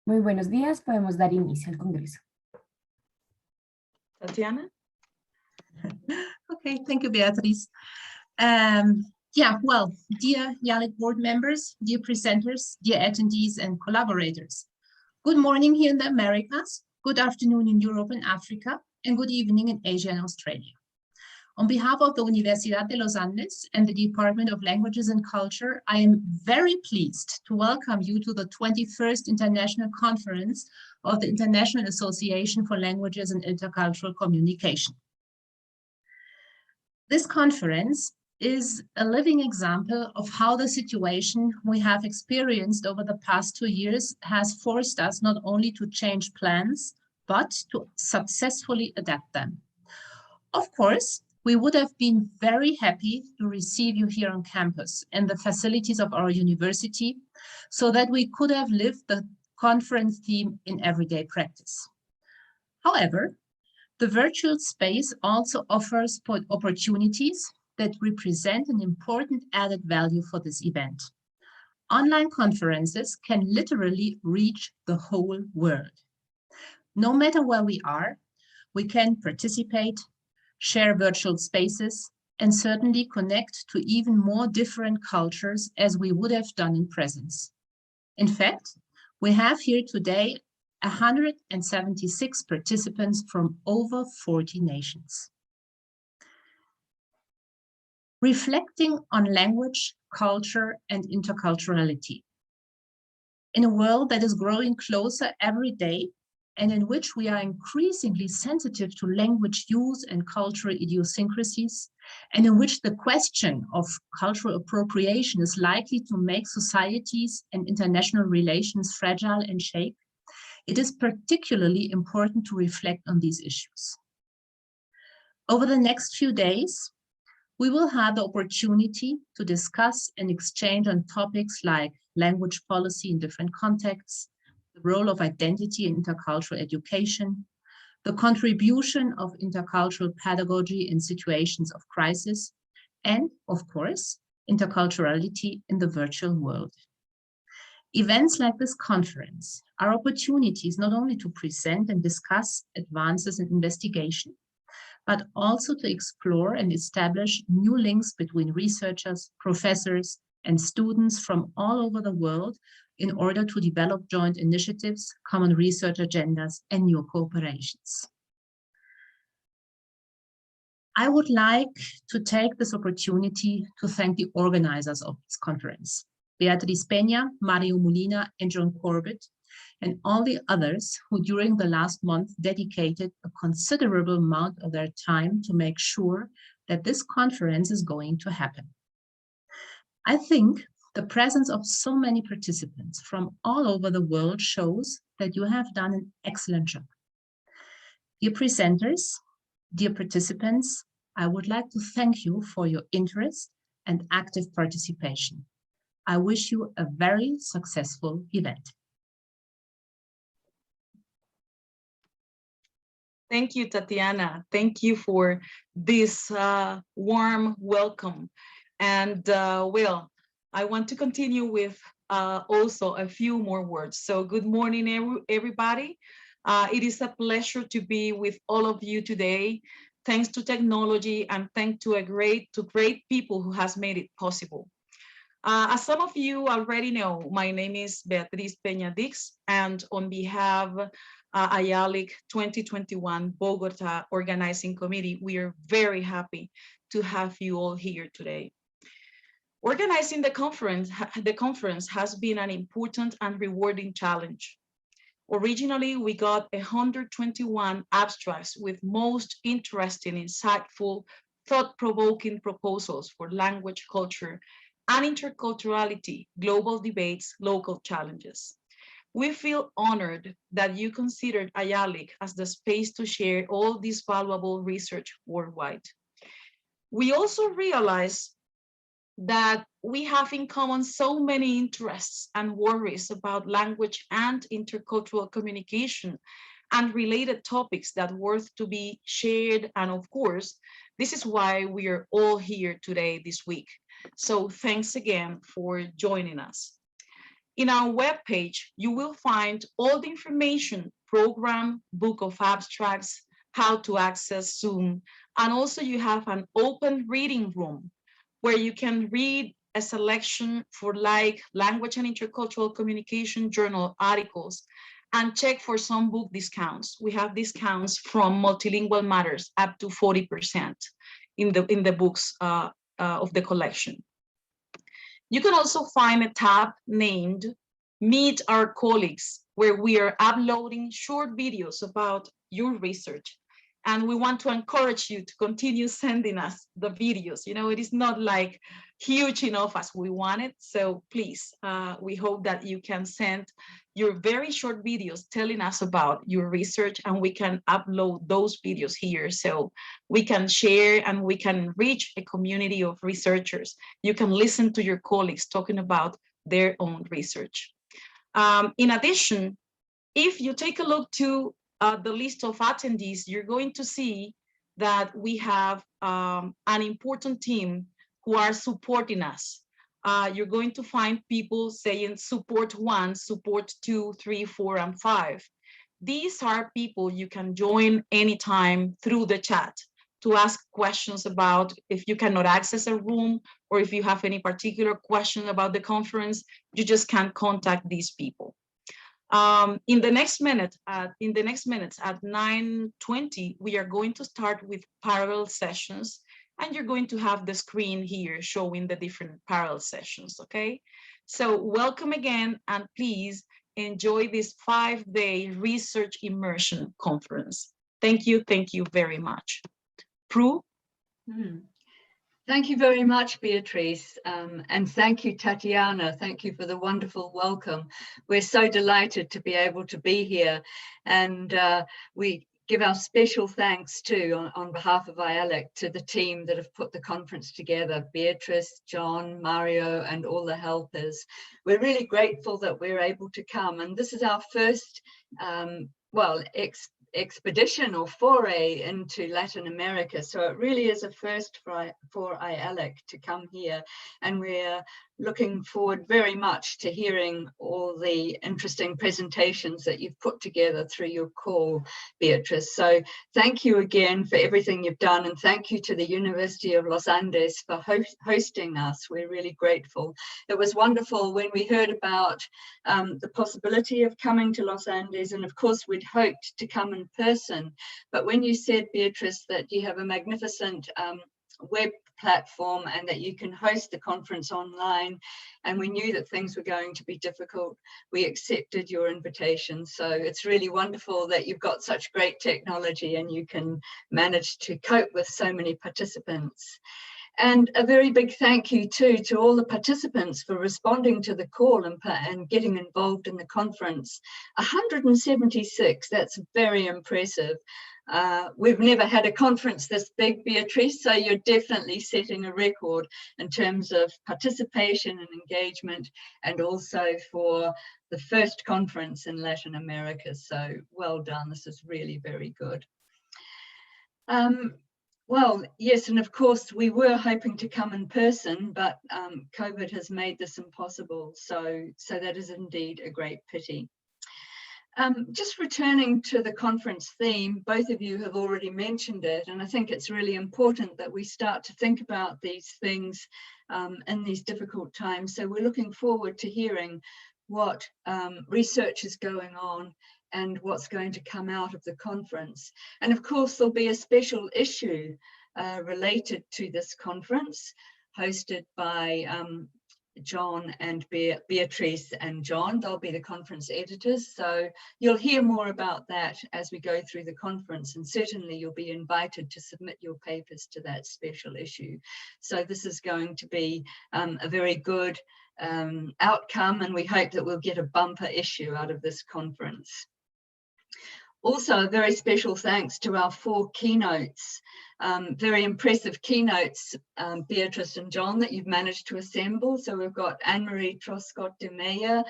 Muy buenos días, podemos dar inicio al Congreso. Tatiana? Okay, thank you, Beatriz. Well, dear IALIC board members, dear presenters, dear attendees and collaborators. Good morning here in the Americas, good afternoon in Europe and Africa, and good evening in Asia and Australia. On behalf of the Universidad de los Andes and the Department of Languages and Culture, I am very pleased to welcome you to the 21st International Conference of the International Association for Languages and Intercultural Communication. This conference is a living example of how the situation we have experienced over the past 2 years has forced us not only to change plans, but to successfully adapt them. Of course, we would have been very happy to receive you here on campus and the facilities of our university so that we could have lived the conference theme in everyday practice. However, the virtual space also offers opportunities that represent an important added value for this event. Online conferences can literally reach the whole world. No matter where we are, we can participate, share virtual spaces, and certainly connect to even more different cultures as we would have done in presence. In fact, we have here today 176 participants from over 40 nations. Reflecting on language, culture, and interculturality. In a world that is growing closer every day, and in which we are increasingly sensitive to language use and cultural idiosyncrasies, and in which the question of cultural appropriation is likely to make societies and international relations fragile and shake, it is particularly important to reflect on these issues. Over the next few days, we will have the opportunity to discuss and exchange on topics like language policy in different contexts, the role of identity in intercultural education, the contribution of intercultural pedagogy in situations of crisis, and, of course, interculturality in the virtual world. Events like this conference are opportunities not only to present and discuss advances in investigation, but also to explore and establish new links between researchers, professors, and students from all over the world in order to develop joint initiatives, common research agendas, and new cooperations. I would like to take this opportunity to thank the organizers of this conference, Beatriz Peña, Mario Molina, and John Corbett, and all the others who during the last month dedicated a considerable amount of their time to make sure that this conference is going to happen. I think the presence of so many participants from all over the world shows that you have done an excellent job. Dear presenters, dear participants, I would like to thank you for your interest and active participation. I wish you a very successful event. Thank you, Tatiana. Thank you for this warm welcome. And well, I want to continue with also a few more words. So good morning, everybody. It is a pleasure to be with all of you today. Thanks to technology and thanks to great people who has made it possible. As some of you already know, my name is Beatriz Peña Dix, and on behalf of IALIC 2021 Bogotá Organizing Committee, we are very happy to have you all here today. Organizing the conference has been an important and rewarding challenge. Originally, we got 121 abstracts with most interesting, insightful, thought-provoking proposals for language, culture, and interculturality, global debates, local challenges. We feel honored that you considered IALIC as the space to share all this valuable research worldwide. We also realize that we have in common so many interests and worries about language and intercultural communication and related topics that worth to be shared. And of course, this is why we are all here today this week. So thanks again for joining us. In our webpage, you will find all the information, program, book of abstracts, how to access Zoom, and also you have an open reading room where you can read a selection for like language and intercultural communication journal articles and check for some book discounts. We have discounts from Multilingual Matters up to 40% in the books of the collection. You can also find a tab named Meet Our Colleagues, where we are uploading short videos about your research. And we want to encourage you to continue sending us the videos. You know, it is not like huge enough as we wanted. So please, we hope that you can send your very short videos telling us about your research, and we can upload those videos here so we can share and we can reach a community of researchers. You can listen to your colleagues talking about their own research. In addition, if you take a look to the list of attendees, you're going to see that we have an important team who are supporting us. You're going to find people saying support 1, support 2, 3, 4, and 5. These are people you can join anytime through the chat to ask questions about if you cannot access a room or if you have any particular question about the conference, you just can contact these people. In the next minutes at 9:20, we are going to start with parallel sessions, and you're going to have the screen here showing the different parallel sessions, okay? So welcome again, and please enjoy this 5-day research immersion conference. Thank you very much. Prue? Thank you very much, Beatrice, and thank you, Tatiana. Thank you for the wonderful welcome. We're so delighted to be able to be here, and we give our special thanks too, on behalf of IALIC, to the team that have put the conference together, Beatrice, John, Mario, and all the helpers. We're really grateful that we're able to come, and this is our first, expedition or foray into Latin America, so it really is a first for IALIC to come here, and we're looking forward very much to hearing all the interesting presentations that you've put together through your call, Beatrice. So thank you again for everything you've done, and thank you to the University of Los Andes for hosting us. We're really grateful. It was wonderful when we heard about the possibility of coming to Los Andes, and of course we'd hoped to come in person, but when you said, Beatrice, that you have a magnificent web platform and that you can host the conference online, and we knew that things were going to be difficult, we accepted your invitation. So it's really wonderful that you've got such great technology and you can manage to cope with so many participants. And a very big thank you too to all the participants for responding to the call and getting involved in the conference. 176, that's very impressive. We've never had a conference this big, Beatrice, so you're definitely setting a record in terms of participation and engagement, and also for the first conference in Latin America. So well done, this is really very good. Well, yes, and of course we were hoping to come in person, but COVID has made this impossible, so that is indeed a great pity. Just returning to the conference theme, both of you have already mentioned it, and I think it's really important that we start to think about these things in these difficult times. So we're looking forward to hearing what research is going on and what's going to come out of the conference. And of course, there'll be a special issue related to this conference, hosted by John and Beatrice and John. They'll be the conference editors. So you'll hear more about that as we go through the conference, and certainly you'll be invited to submit your papers to that special issue. So this is going to be a very good outcome, and we hope that we'll get a bumper issue out of this conference. Also, a very special thanks to our 4 keynotes, very impressive keynotes, Beatrice and John, that you've managed to assemble. So we've got Anne-Marie Troscott de Meyer,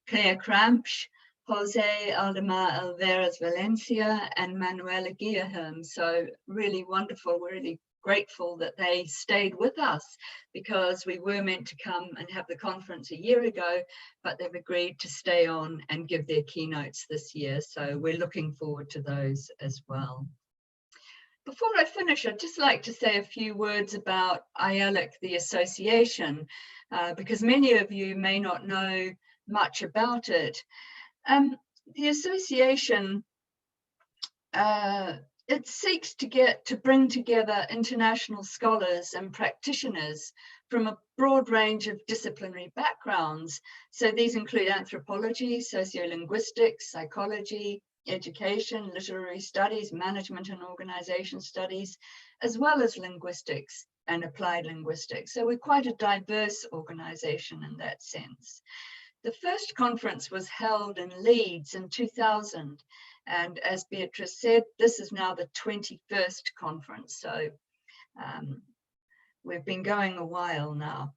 Claire Krampsch, Jose Aldemar Alvarez Valencia, and Manuela Guillermo. So really wonderful, we're really grateful that they stayed with us, because we were meant to come and have the conference a year ago, but they've agreed to stay on and give their keynotes this year. So we're looking forward to those as well. Before I finish, I'd just like to say a few words about IALIC, the association, because many of you may not know much about it. The association, it seeks to bring together international scholars and practitioners from a broad range of disciplinary backgrounds. So these include anthropology, sociolinguistics, psychology, education, literary studies, management and organization studies, as well as linguistics and applied linguistics. So we're quite a diverse organization in that sense. The first conference was held in Leeds in 2000. And as Beatrice said, this is now the 21st conference. So we've been going a while now.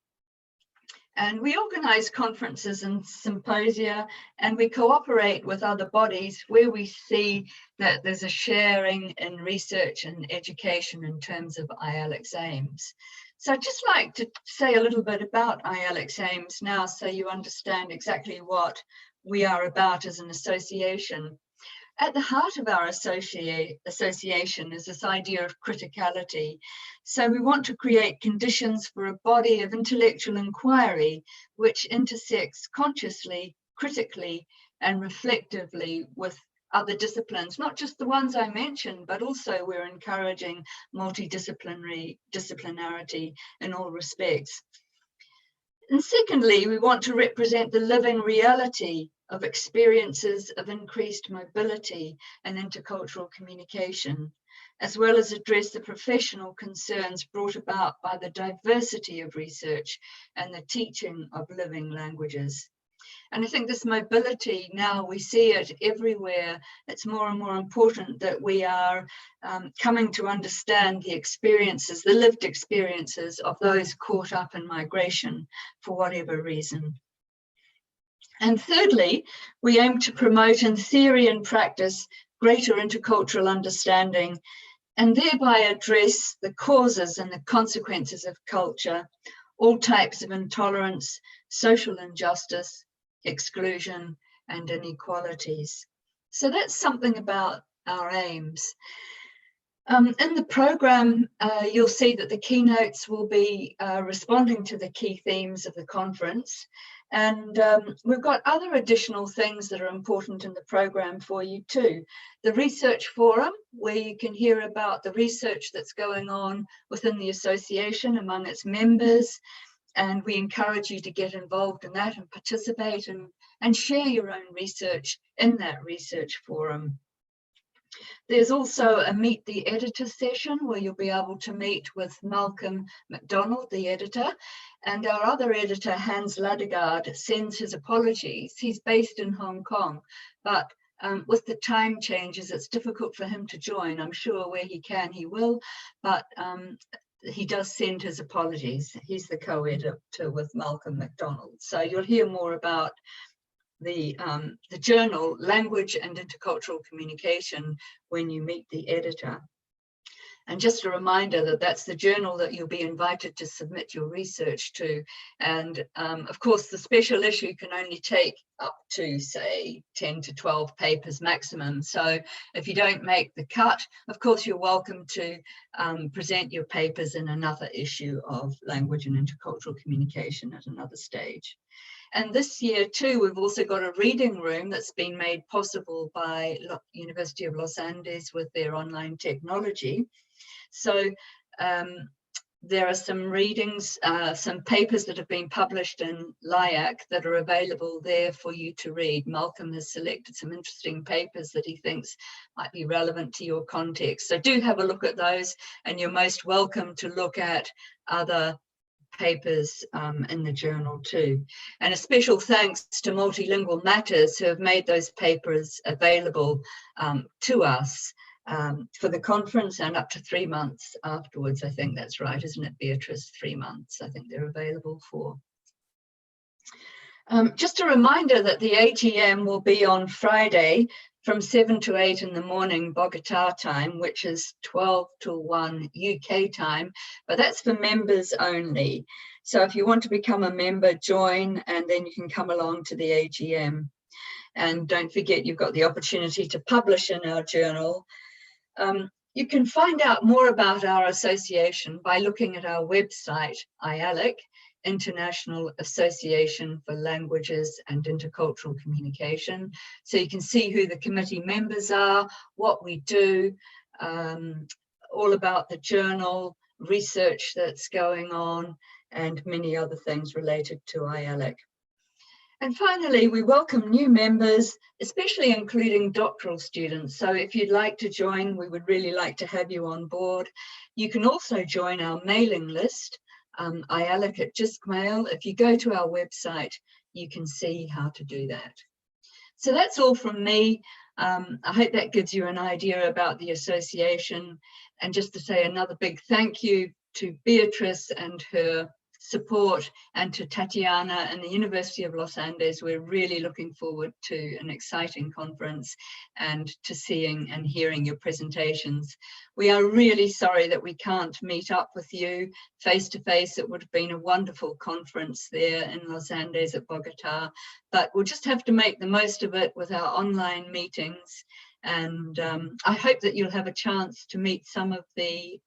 And we organize conferences and symposia, and we cooperate with other bodies where we see that there's a sharing in research and education in terms of IALIC's aims. So I'd just like to say a little bit about IALIC's aims now, so you understand exactly what we are about as an association. At the heart of our association is this idea of criticality. So we want to create conditions for a body of intellectual inquiry which intersects consciously, critically, and reflectively with other disciplines, not just the ones I mentioned, but also we're encouraging multidisciplinarity in all respects. And secondly, we want to represent the living reality of experiences of increased mobility and intercultural communication, as well as address the professional concerns brought about by the diversity of research and the teaching of living languages. And I think this mobility, now we see it everywhere. It's more and more important that we are coming to understand the experiences, the lived experiences of those caught up in migration for whatever reason. And thirdly, we aim to promote in theory and practice greater intercultural understanding, and thereby address the causes and the consequences of culture, all types of intolerance, social injustice, exclusion, and inequalities. So that's something about our aims. In the program, you'll see that the keynotes will be responding to the key themes of the conference. And we've got other additional things that are important in the program for you too. The research forum, where you can hear about the research that's going on within the association among its members. And we encourage you to get involved in that and participate and share your own research in that research forum. There's also a Meet the Editor session where you'll be able to meet with Malcolm MacDonald, the editor, and our other editor, Hans Ladegaard, sends his apologies. He's based in Hong Kong, but with the time changes, it's difficult for him to join. I'm sure where he can, he will, but he does send his apologies. He's the co-editor with Malcolm MacDonald. So you'll hear more about the journal, Language and Intercultural Communication, when you meet the editor. And just a reminder that that's the journal that you'll be invited to submit your research to. And of course, the special issue can only take up to, say, 10 to 12 papers maximum. So if you don't make the cut, of course, you're welcome to present your papers in another issue of Language and Intercultural Communication at another stage. And this year too, we've also got a reading room that's been made possible by University of Los Andes with their online technology. So there are some readings, some papers that have been published in IALIC that are available there for you to read. Malcolm has selected some interesting papers that he thinks might be relevant to your context. So do have a look at those, and you're most welcome to look at other papers in the journal too. And a special thanks to Multilingual Matters, who have made those papers available to us for the conference and up to 3 months afterwards. I think that's right, isn't it, Beatrice? 3 months, I think they're available for. Just a reminder that the AGM will be on Friday, from 7 to 8 in the morning Bogotá time, which is 12 to 1 UK time, but that's for members only. So if you want to become a member, join, and then you can come along to the AGM. And don't forget, you've got the opportunity to publish in our journal. You can find out more about our association by looking at our website, IALIC, International Association for Languages and Intercultural Communication. So you can see who the committee members are, what we do, all about the journal, research that's going on, and many other things related to IALIC. And finally, we welcome new members, especially including doctoral students. So if you'd like to join, we would really like to have you on board. You can also join our mailing list, IALIC at JISCmail. If you go to our website, you can see how to do that. So that's all from me. I hope that gives you an idea about the association. And just to say another big thank you to Beatrice and her support, and to Tatiana and the University of Los Andes. We're really looking forward to an exciting conference and to seeing and hearing your presentations. We are really sorry that we can't meet up with you face to face. It would have been a wonderful conference there in Los Andes at Bogotá, but we'll just have to make the most of it with our online meetings. And I hope that you'll have a chance to meet some of the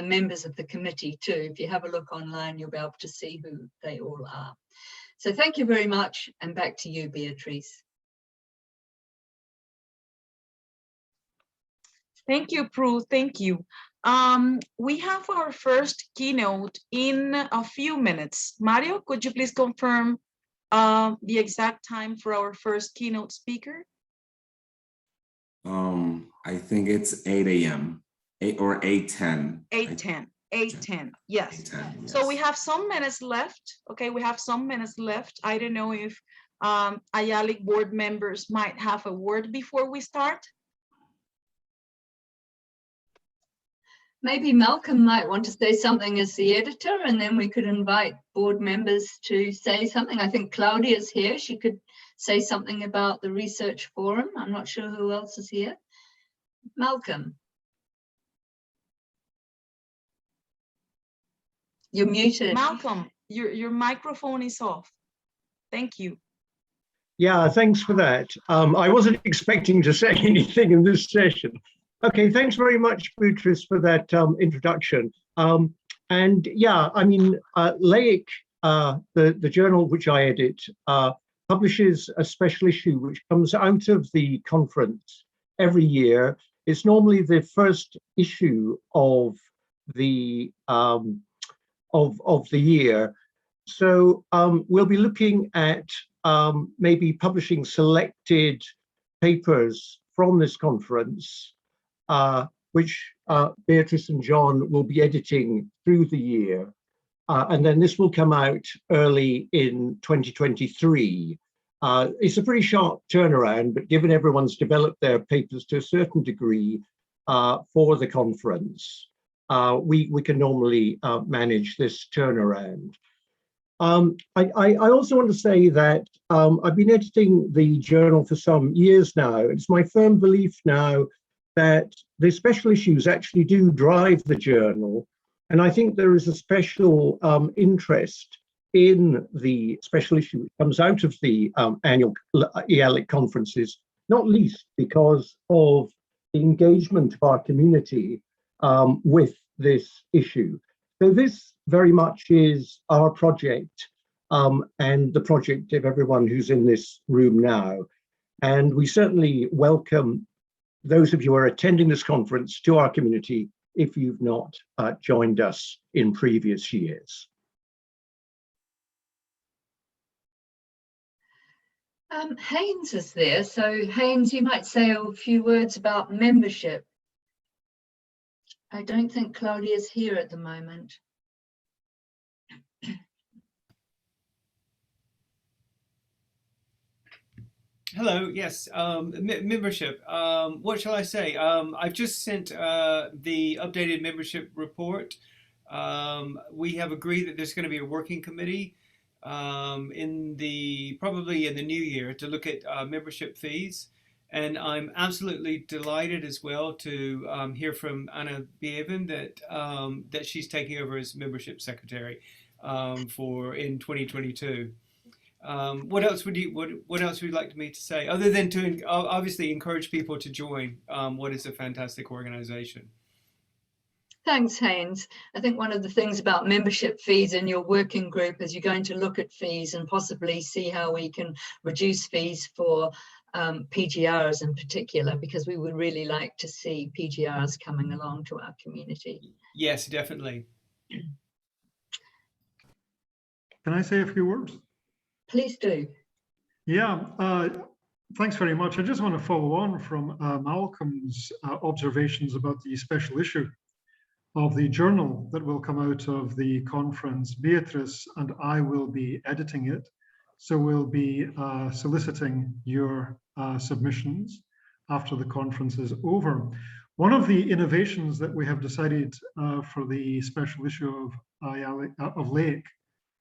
members of the committee too. If you have a look online, you'll be able to see who they all are. So thank you very much, and back to you, Beatrice. Thank you, Prue, thank you. We have our first keynote in a few minutes. Mario, could you please confirm the exact time for our first keynote speaker? I think it's 8 a.m. 8 or 8:10. 8:10. 8:10. Yes. 8:10, yes. So we have some minutes left. Okay, we have some minutes left. I don't know if IALIC board members might have a word before we start. Maybe Malcolm might want to say something as the editor, and then we could invite board members to say something. I think Claudia's here. She could say something about the research forum. I'm not sure who else is here. Malcolm. You're muted. Malcolm, your microphone is off. Thank you. Yeah, thanks for that. I wasn't expecting to say anything in this session. Okay, thanks very much, Beatrice, for that introduction. And yeah, I mean, LAIC, the journal which I edit, publishes a special issue which comes out of the conference every year. It's normally the first issue of the year. So we'll be looking at maybe publishing selected papers from this conference, which Beatrice and John will be editing through the year. And then this will come out early in 2023. It's a pretty sharp turnaround, but given everyone's developed their papers to a certain degree for the conference, we can normally manage this turnaround. I also want to say that I've been editing the journal for some years now. It's my firm belief now that the special issues actually do drive the journal. And I think there is a special interest in the special issue that comes out of the annual IALIC conferences, not least because of the engagement of our community with this issue. So this very much is our project and the project of everyone who's in this room now. And we certainly welcome those of you who are attending this conference to our community if you've not joined us in previous years. Haynes is there. So Haynes, you might say a few words about membership. I don't think Claudia's here at the moment. Hello, yes, membership. What shall I say? I've just sent the updated membership report. We have agreed that there's going to be a working committee probably in the new year to look at membership fees. And I'm absolutely delighted as well to hear from Anna Bieven that she's taking over as membership secretary for in 2022. What else would you like me to say other than to obviously encourage people to join what is a fantastic organization? Thanks, Haynes. I think one of the things about membership fees in your working group is you're going to look at fees and possibly see how we can reduce fees for PGRs in particular, because we would really like to see PGRs coming along to our community. Yes, definitely. Can I say a few words? Please do. Yeah, thanks very much. I just want to follow on from Malcolm's observations about the special issue of the journal that will come out of the conference. Beatrice and I will be editing it. So we'll be soliciting your submissions after the conference is over. One of the innovations that we have decided for the special issue of IALIC,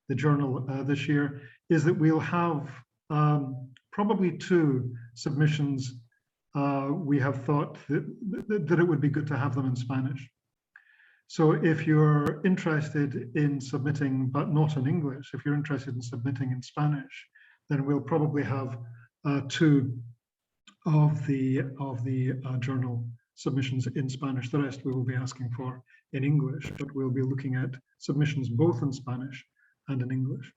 the journal this year, is that we'll have probably 2 submissions. We have thought that it would be good to have them in Spanish. So if you're interested in submitting, but not in English, if you're interested in submitting in Spanish, then we'll probably have 2 of the journal submissions in Spanish. The rest we will be asking for in English, but we'll be looking at submissions both in Spanish and in English.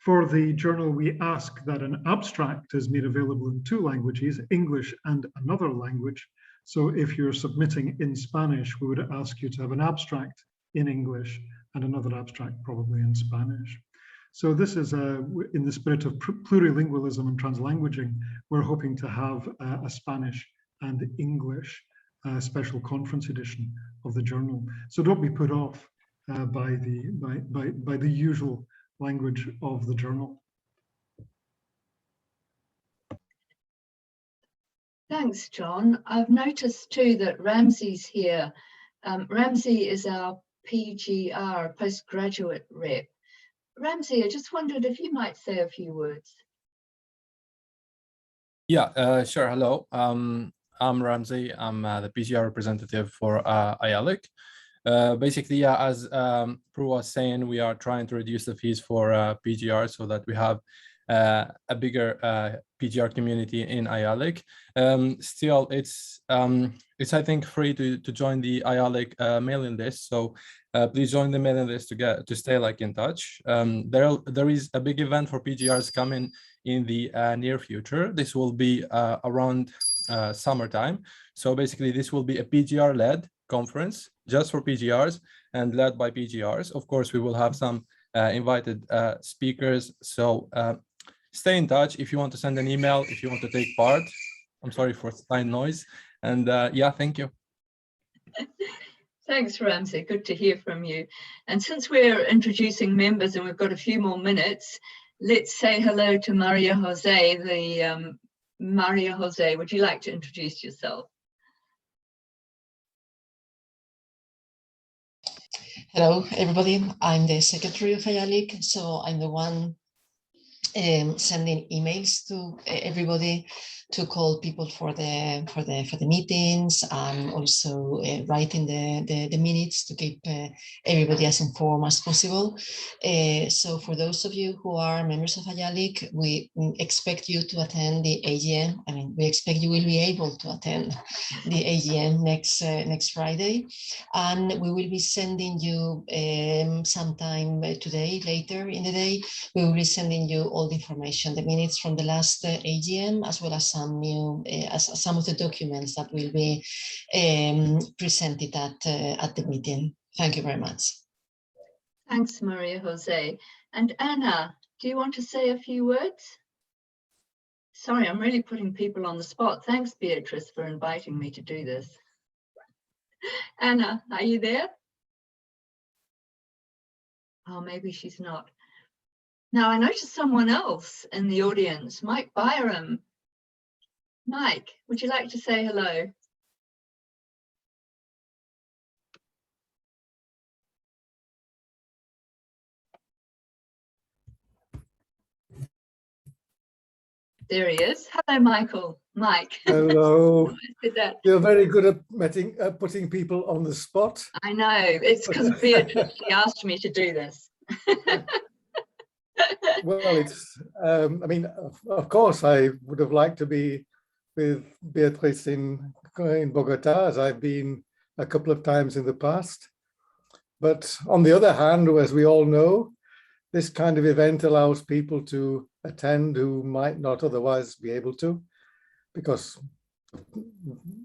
For the journal, we ask that an abstract is made available in 2 languages, English and another language. So if you're submitting in Spanish, we would ask you to have an abstract in English and another abstract probably in Spanish. So this is in the spirit of plurilingualism and translanguaging. We're hoping to have a Spanish and English special conference edition of the journal. So don't be put off by the usual language of the journal. Thanks, John. I've noticed too that Ramsey's here. Ramsey is our PGR, postgraduate rep. Ramsey, I just wondered if you might say a few words. Yeah, sure. Hello. I'm Ramsey. I'm the PGR representative for IALIC. Basically, yeah, as Prue was saying, we are trying to reduce the fees for PGR so that we have a bigger PGR community in IALIC. Still, it's I think free to join the IALIC mailing list. So please join the mailing list to stay like in touch. There is a big event for PGRs coming in the near future. This will be around summertime. So basically, this will be a PGR-led conference just for PGRs and led by PGRs. Of course, we will have some invited speakers. So stay in touch if you want to send an email, if you want to take part. I'm sorry for slight noise. And yeah, thank you. Thanks, Ramsey. Good to hear from you. And since we're introducing members and we've got a few more minutes, let's say hello to Maria Jose. Maria Jose, would you like to introduce yourself? Hello, everybody. I'm the secretary of IALIC, so I'm the one sending emails to everybody to call people for the meetings, and also writing the minutes to keep everybody as informed as possible. So for those of you who are members of IALIC, we expect you to attend the AGM. I mean, we expect you will be able to attend the AGM next Friday, and we will be sending you sometime today, later in the day, we will be sending you all the information, the minutes from the last AGM, as well as some new, some of the documents that will be presented at the meeting. Thank you very much. Thanks, Maria Jose. And Anna, do you want to say a few words? Sorry, I'm really putting people on the spot. Thanks, Beatrice, for inviting me to do this. Anna, are you there? Oh, maybe she's not. Now, I noticed someone else in the audience, Mike Byram. Mike, would you like to say hello? There he is. Hello, Michael. Mike. Hello. Did that. You're very good at putting people on the spot. I know. It's because Beatrice she asked me to do this. Well, it's, I mean, of course, I would have liked to be with Beatrice in Bogotá, as I've been a couple of times in the past. But on the other hand, as we all know, this kind of event allows people to attend who might not otherwise be able to, because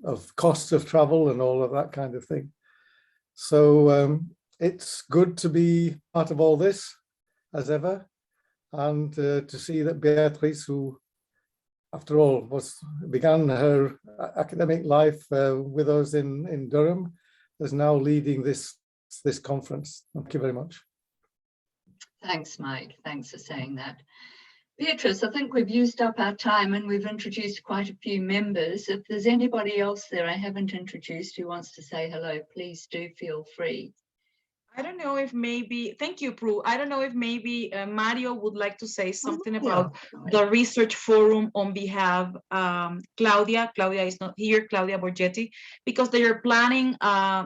of costs of travel and all of that kind of thing. So it's good to be part of all this, as ever, and to see that Beatrice, who, after all, began her academic life with us in Durham, is now leading this conference. Thank you very much. Thanks, Mike. Thanks for saying that. Beatrice, I think we've used up our time and we've introduced quite a few members. If there's anybody else there I haven't introduced who wants to say hello, please do feel free. I don't know if maybe, thank you, Prue. I don't know if maybe Mario would like to say something about the research forum on behalf Claudia. Claudia is not here, Claudia Borgetti, because they are planning,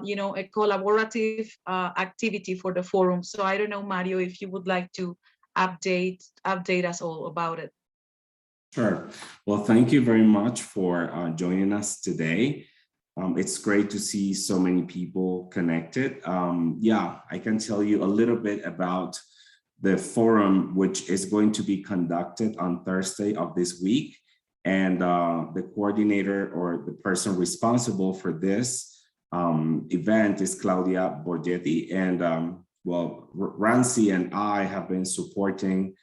you know, a collaborative activity for the forum. So I don't know, Mario, if you would like to update us all about it. Sure. Well, thank you very much for joining us today. It's great to see so many people connected. Yeah, I can tell you a little bit about the forum, which is going to be conducted on Thursday of this week. And the coordinator or the person responsible for this event is Claudia Borgetti. And well, Ramsey and I have been supporting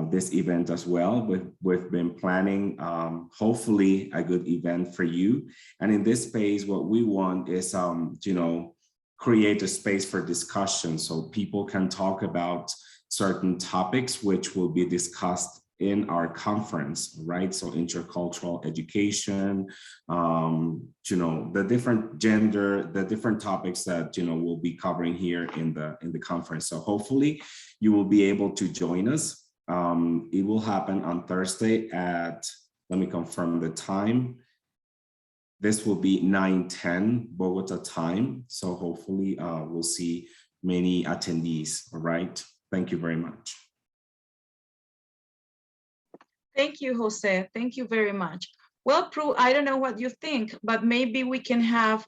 this event as well. We've been planning, hopefully, a good event for you. And in this space, what we want is, you know, create a space for discussion so people can talk about certain topics which will be discussed in our conference, right? So intercultural education, you know, the different gender, the different topics that, you know, we'll be covering here in the conference. So hopefully you will be able to join us. It will happen on Thursday at, let me confirm the time. This will be 9:10 Bogota time. So hopefully we'll see many attendees, all right? Thank you very much. Thank you, Jose. Thank you very much. Well, Prue, I don't know what you think, but maybe we can have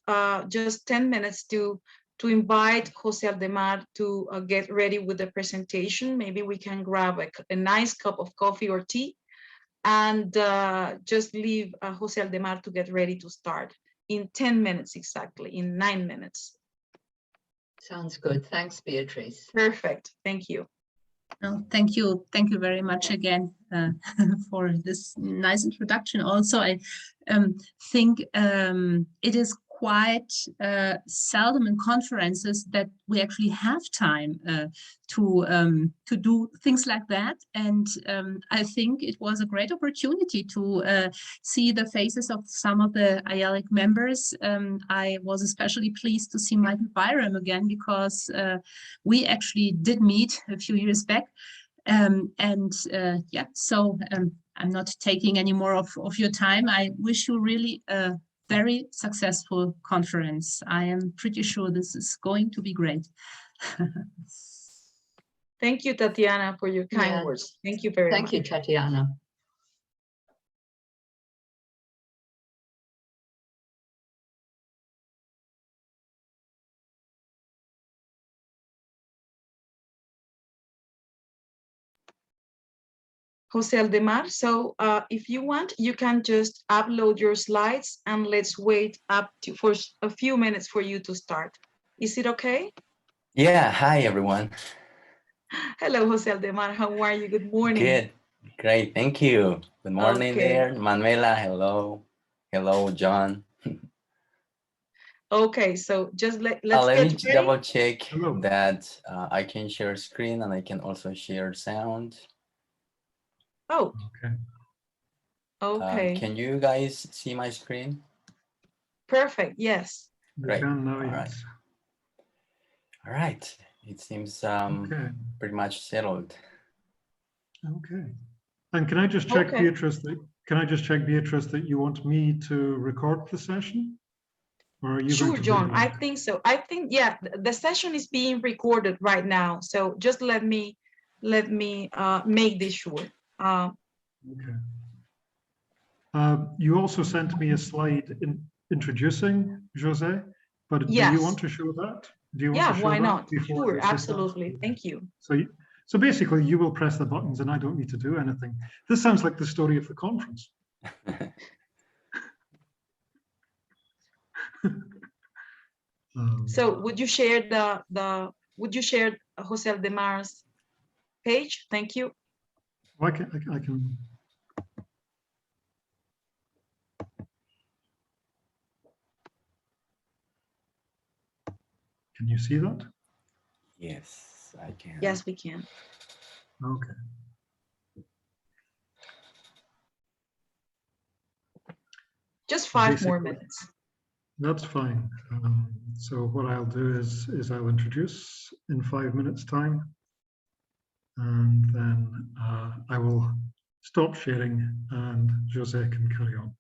just 10 minutes to invite Jose Aldemar to get ready with the presentation. Maybe we can grab a nice cup of coffee or tea and just leave Jose Aldemar to get ready to start in 10 minutes exactly, in 9 minutes. Sounds good. Thanks, Beatrice. Perfect. Thank you. Oh, thank you. Thank you very much again for this nice introduction. Also, I think it is quite seldom in conferences that we actually have time to do things like that. And I think it was a great opportunity to see the faces of some of the IALIC members. I was especially pleased to see Michael Byram again, because we actually did meet a few years back. Yeah, so I'm not taking any more of your time. I wish you really a very successful conference. I am pretty sure this is going to be great. Thank you, Tatiana, for your kind words. Thank you very much. Thank you, Tatiana. Jose Aldemar, so if you want, you can just upload your slides and let's wait for a few minutes for you to start. Is it okay? Yeah, hi everyone. Hello, Jose Aldemar, how are you? Good morning. Good, great, thank you. Good morning there, Manuela, hello. Hello, John. Okay, so just let's let get me ready. double check that I can share screen and I can also share sound. Oh, okay. Okay. Can you guys see my screen? Perfect, yes. Great. Can now, All yes. right. All right, it seems pretty much settled. Okay. And can I just check, Okay. Beatrice, that you want me to record the session? Or are you Sure, going to John, bring I that? think so. I think, yeah, the session is being recorded right now. So just let me make this sure. Okay. You also sent me a slide introducing Jose, but do you want Yes. to show that? Do you want Yeah, to show why that not? before Sure, I sit down? absolutely. Thank you. So basically, you will press the buttons and I don't need to do anything. This sounds like the story of the conference. So would you share would you share Jose Aldemar's page? Thank you. I can. Can you see that? Yes, I can. Yes, we can. Okay. Just 5 more Basically, minutes. that's fine. So what I'll do is I'll introduce in 5 minutes time, and then I will stop sharing and Jose can carry on.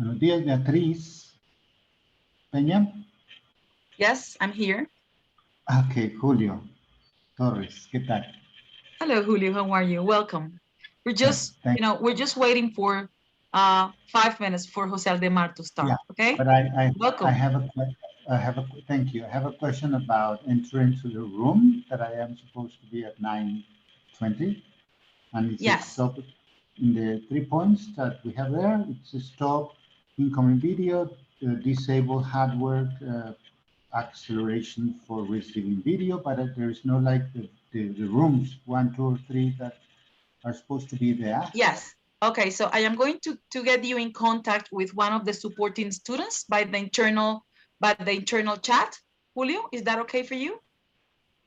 Buenos días, Beatriz Peña. Yes, I'm here. Okay, Julio Torres, ¿qué tal? Hello, Julio. How are you? Welcome. We're just, we're just waiting for 5 minutes for Jose Aldemar to start. Yeah, Okay. but Welcome. Thank you. I have a question about entering to the room that I am supposed to be at 9:20, and it's Yes. stop in the 3 points that we have there. It's a stop incoming video, disable hardware acceleration for receiving video, but there is no like the rooms 1, 2, or 3 that are supposed to be there. Yes. Okay. So I am going to get you in contact with one of the supporting students by the internal chat. Julio, is that okay for you?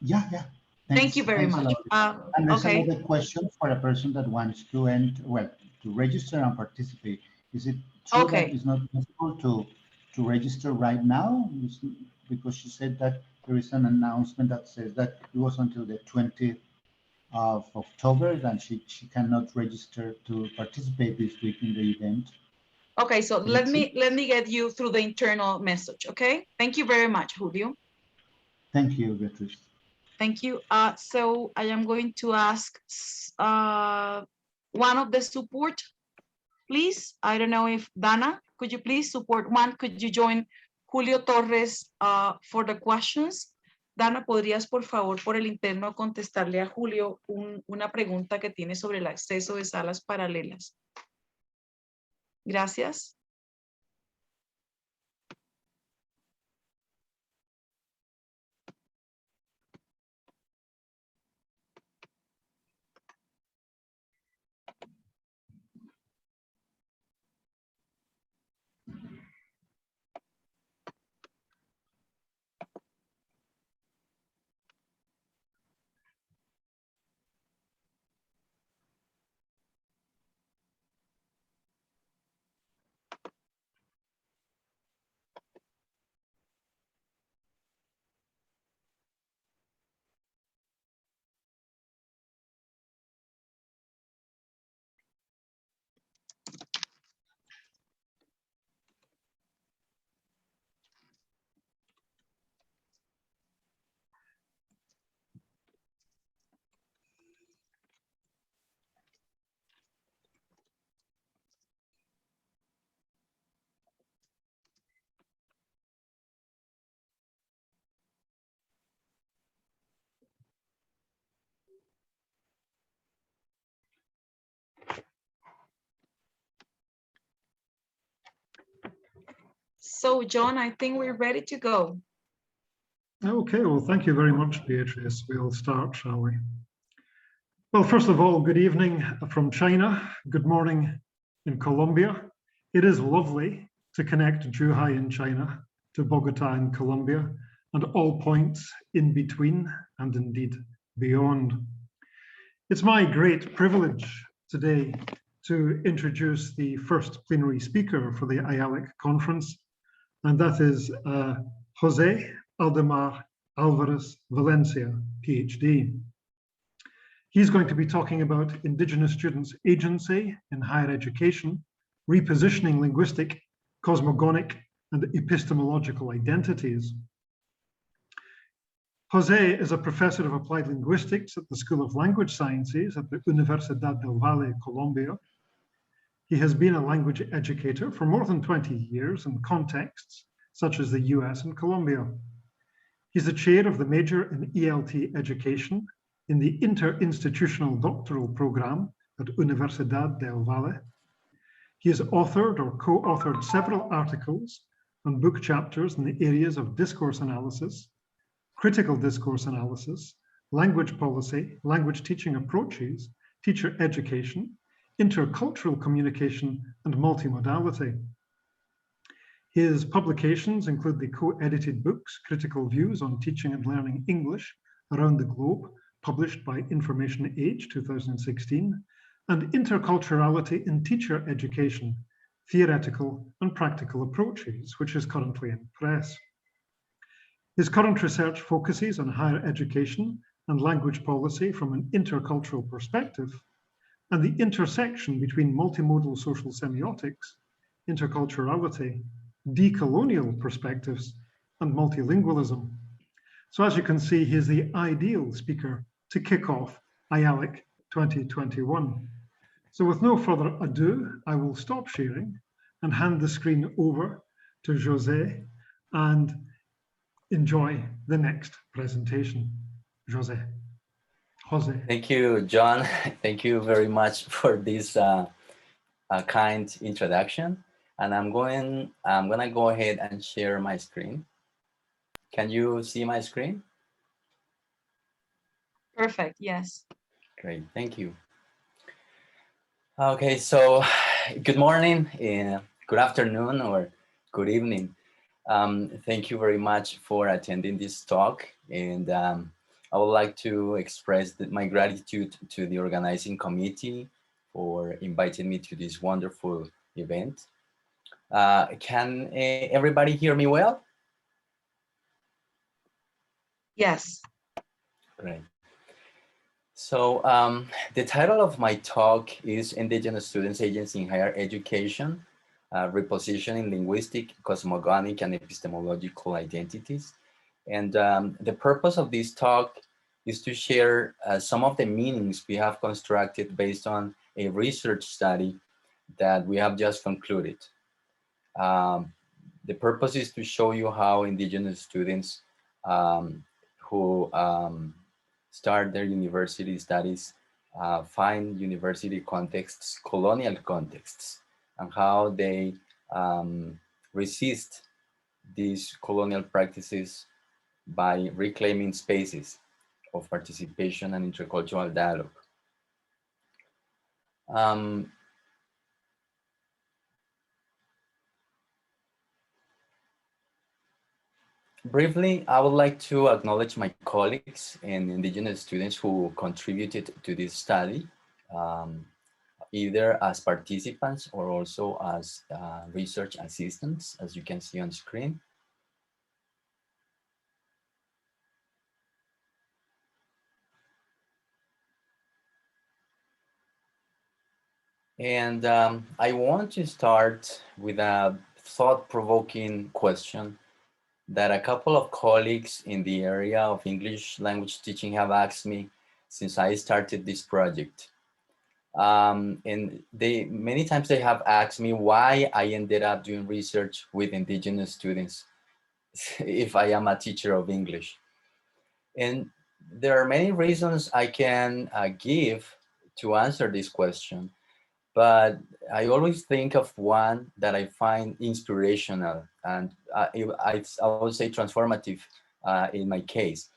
Yeah, yeah. Thank you very much. And there's Okay. another question for a person that wants to to register and participate. Is it true that it's not possible to register right now? Because she said that there is an announcement that says that it was until the 20th of October that she cannot register to participate this week in the event. Okay, so let me get you through the internal message. Okay, thank you very much, Julio. Thank you, Beatrice. Thank you. So I am going to ask one of the support, please. I don't know if Dana, could you please support one? Could you join Julio Torres for the questions? Dana, ¿podrías por favor por el interno contestarle a Julio una pregunta que tiene sobre el acceso de salas paralelas? Gracias. So, John, I think we're ready to go. Okay, well, thank you very much, Beatrice. We'll start, shall we? Well, first of all, good evening from China. Good morning in Colombia. It is lovely to connect Zhuhai in China to Bogotá in Colombia and all points in between and indeed beyond. It's my great privilege today to introduce the first plenary speaker for the IALIC conference, and that is Jose Aldemar Alvarez Valencia, PhD. He's going to be talking about Indigenous students' agency in higher education, repositioning linguistic, cosmogonic, and epistemological identities. Jose is a professor of applied linguistics at the School of Language Sciences at the Universidad del Valle, Colombia. He has been a language educator for more than 20 years in contexts such as the US and Colombia. He's the chair of the major in ELT education in the Interinstitutional Doctoral Program at Universidad del Valle. He has authored or co-authored several articles and book chapters in the areas of discourse analysis, critical discourse analysis, language policy, language teaching approaches, teacher education, intercultural communication, and multimodality. His publications include the co-edited books, Critical Views on Teaching and Learning English Around the Globe, published by Information Age 2016, and Interculturality in Teacher Education, Theoretical and Practical Approaches, which is currently in press. His current research focuses on higher education and language policy from an intercultural perspective, and the intersection between multimodal social semiotics, interculturality, decolonial perspectives, and multilingualism. So as you can see, he's the ideal speaker to kick off IALIC 2021. So with no further ado, I will stop sharing and hand the screen over to Jose and enjoy the next presentation. Jose. Thank you, John. Thank you very much for this kind introduction. And I'm gonna go ahead and share my screen. Can you see my screen? Perfect, yes. Great, thank you. Okay, so good morning, good afternoon, or good evening. Thank you very much for attending this talk. And I would like to express my gratitude to the organizing committee for inviting me to this wonderful event. Can everybody hear me well? Yes. Great. So the title of my talk is Indigenous Students Agency in Higher Education, Repositioning Linguistic, Cosmogonic, and Epistemological Identities. And the purpose of this talk is to share some of the meanings we have constructed based on a research study that we have just concluded. The purpose is to show you how Indigenous students who start their university studies find university contexts, colonial contexts, and how they resist these colonial practices by reclaiming spaces of participation and intercultural dialogue. Briefly, I would like to acknowledge my colleagues and indigenous students who contributed to this study, either as participants or also as research assistants, as you can see on screen. And I want to start with a thought-provoking question that a couple of colleagues in the area of English language teaching have asked me since I started this project. And many times they have asked me why I ended up doing research with indigenous students if I am a teacher of English. And there are many reasons I can give to answer this question, but I always think of one that I find inspirational and I would say transformative in my case.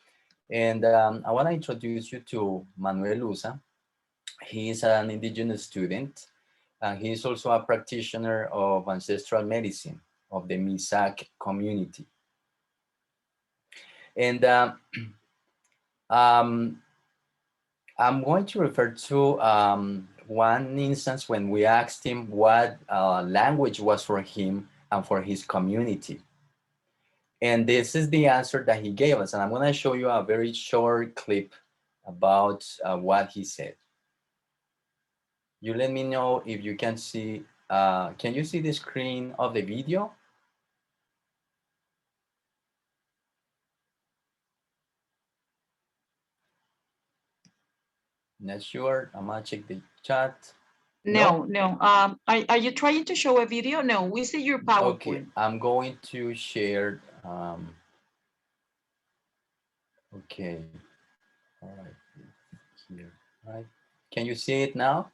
And I want to introduce you to Manuel Usa. He is an indigenous student. He is also a practitioner of ancestral medicine of the Misak community. And I'm going to refer to one instance when we asked him what language was for him and for his community. And this is the answer that he gave us. And I'm going to show you a very short clip about what he said. You let me know if you can see, can you see the screen of the video? Not sure, I'm gonna check the chat. No. Are you trying to show a video? No, we see your PowerPoint. Okay, I'm going to share. Okay, all right, here, right? Can you see it now?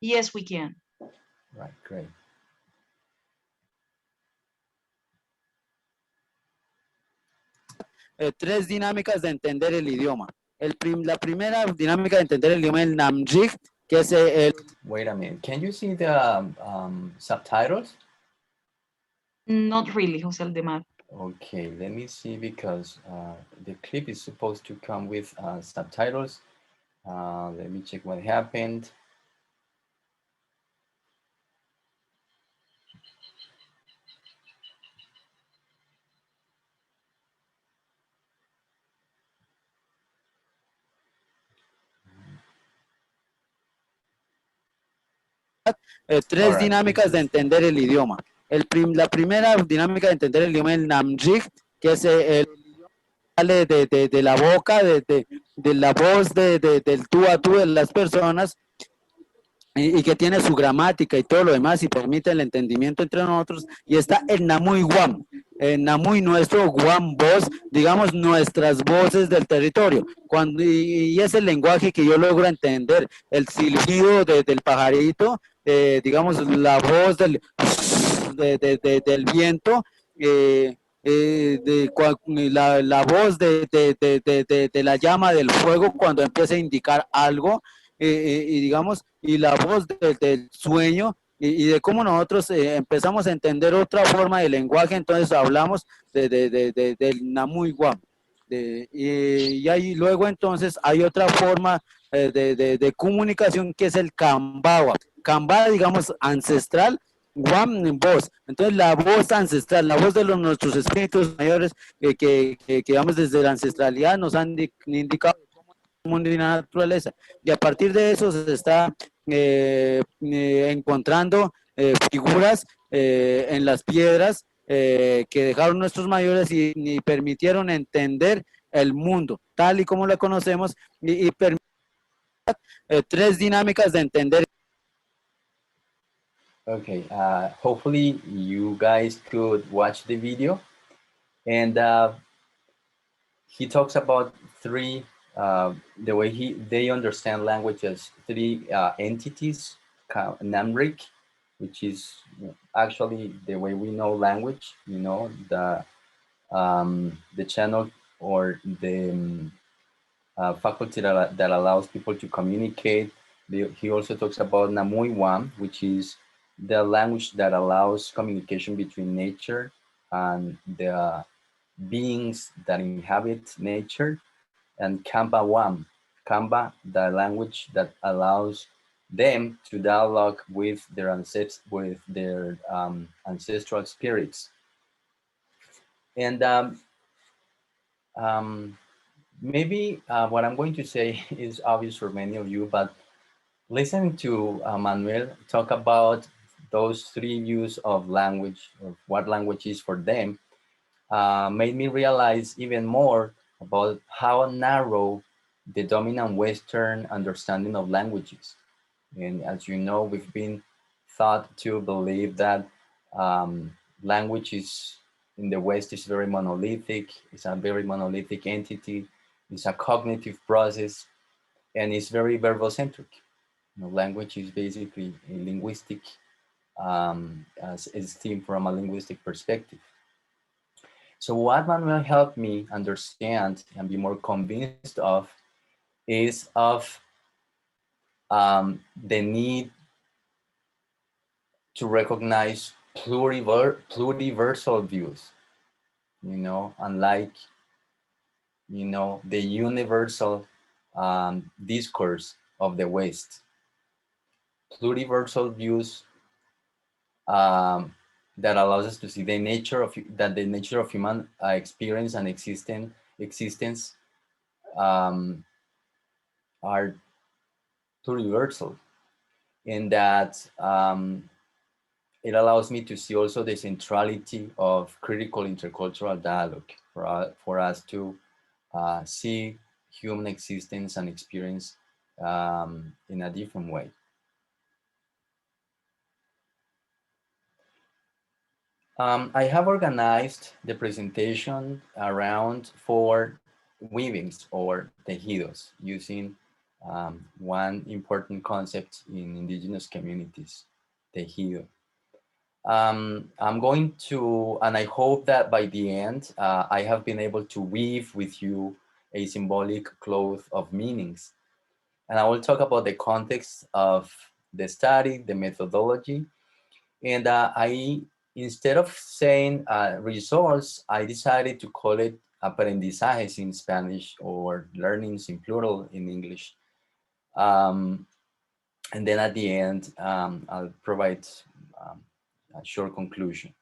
Yes, we can. Right, great. Tres dinámicas de entender el idioma. La primera dinámica de entender el idioma es el Namjik, que es el... Wait a minute, can you see the subtitles? Not really, Jose Aldemar. Okay, let me see, because the clip is supposed to come with subtitles. Let me check what happened. Tres dinámicas de entender el idioma. La primera dinámica de entender el idioma es el Namjik, que es el sale de la boca, de la voz, del tú a tú de las personas, y que tiene su gramática y todo lo demás y permite el entendimiento entre nosotros. Y está el Namuy Guam, el Namuy nuestro, Guam voz, digamos nuestras voces del territorio. Y es el lenguaje que yo logro entender, el silbido del pajarito, digamos la voz del viento, la voz de la llama del fuego cuando empieza a indicar algo, y digamos, y la voz del sueño, y de cómo nosotros empezamos a entender otra forma de lenguaje. Entonces hablamos del Namuy Guam, y ahí luego entonces hay otra forma de comunicación, que es el Cambawa, digamos ancestral, Guam voz. Entonces la voz ancestral, la voz de nuestros espíritus mayores, que digamos desde la ancestralidad nos han indicado el mundo y la naturaleza, y a partir de eso se está encontrando figuras en las piedras que dejaron nuestros mayores y permitieron entender el mundo tal y como lo conocemos, y permitieron tres dinámicas de entender. Okay, hopefully you guys could watch the video. And he talks about three, the way they understand language as three entities, NAMRIC, which is actually the way we know language, you know, the channel or the faculty that allows people to communicate. He also talks about Namui-Wam, which is the language that allows communication between nature and the beings that inhabit nature, and Kamba-Wam, Kamba, the language that allows them to dialogue with their ancestral spirits. And maybe what I'm going to say is obvious for many of you, but listening to Manuel talk about those three views of language, of what language is for them, made me realize even more about how narrow the dominant Western understanding of languages. And as you know, we've been taught to believe that language is in the West is very monolithic. It's a very monolithic entity. It's a cognitive process, and it's very verbocentric. You know, language is basically a linguistic, as esteemed from a linguistic perspective. So what Manuel helped me understand and be more convinced of is of the need to recognize pluriversal views, you know, unlike, you know, the universal discourse of the West. Pluriversal views that allows us to see the nature of human experience and existence are pluriversal, in that it allows me to see also the centrality of critical intercultural dialogue for us to see human existence and experience in a different way. I have organized the presentation around 4 weavings or tejidos, using one important concept in indigenous communities, tejido. I'm going to, and I hope that by the end, I have been able to weave with you a symbolic cloth of meanings. And I will talk about the context of the study, the methodology, and instead of saying results, I decided to call it aprendizajes in Spanish, or learnings in plural in English. And then at the end, I'll provide a short conclusion.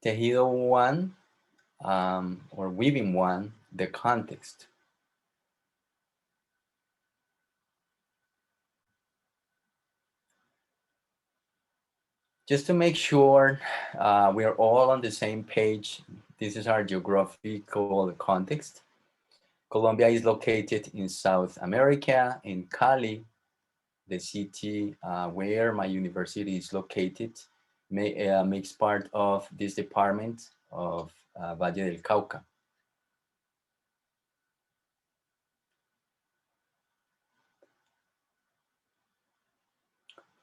Tejido 1, or weaving 1, the context. Just to make sure we're all on the same page, this is our geographical context. Colombia is located in South America, in Cali, the city where my university is located, makes part of this department of Valle del Cauca.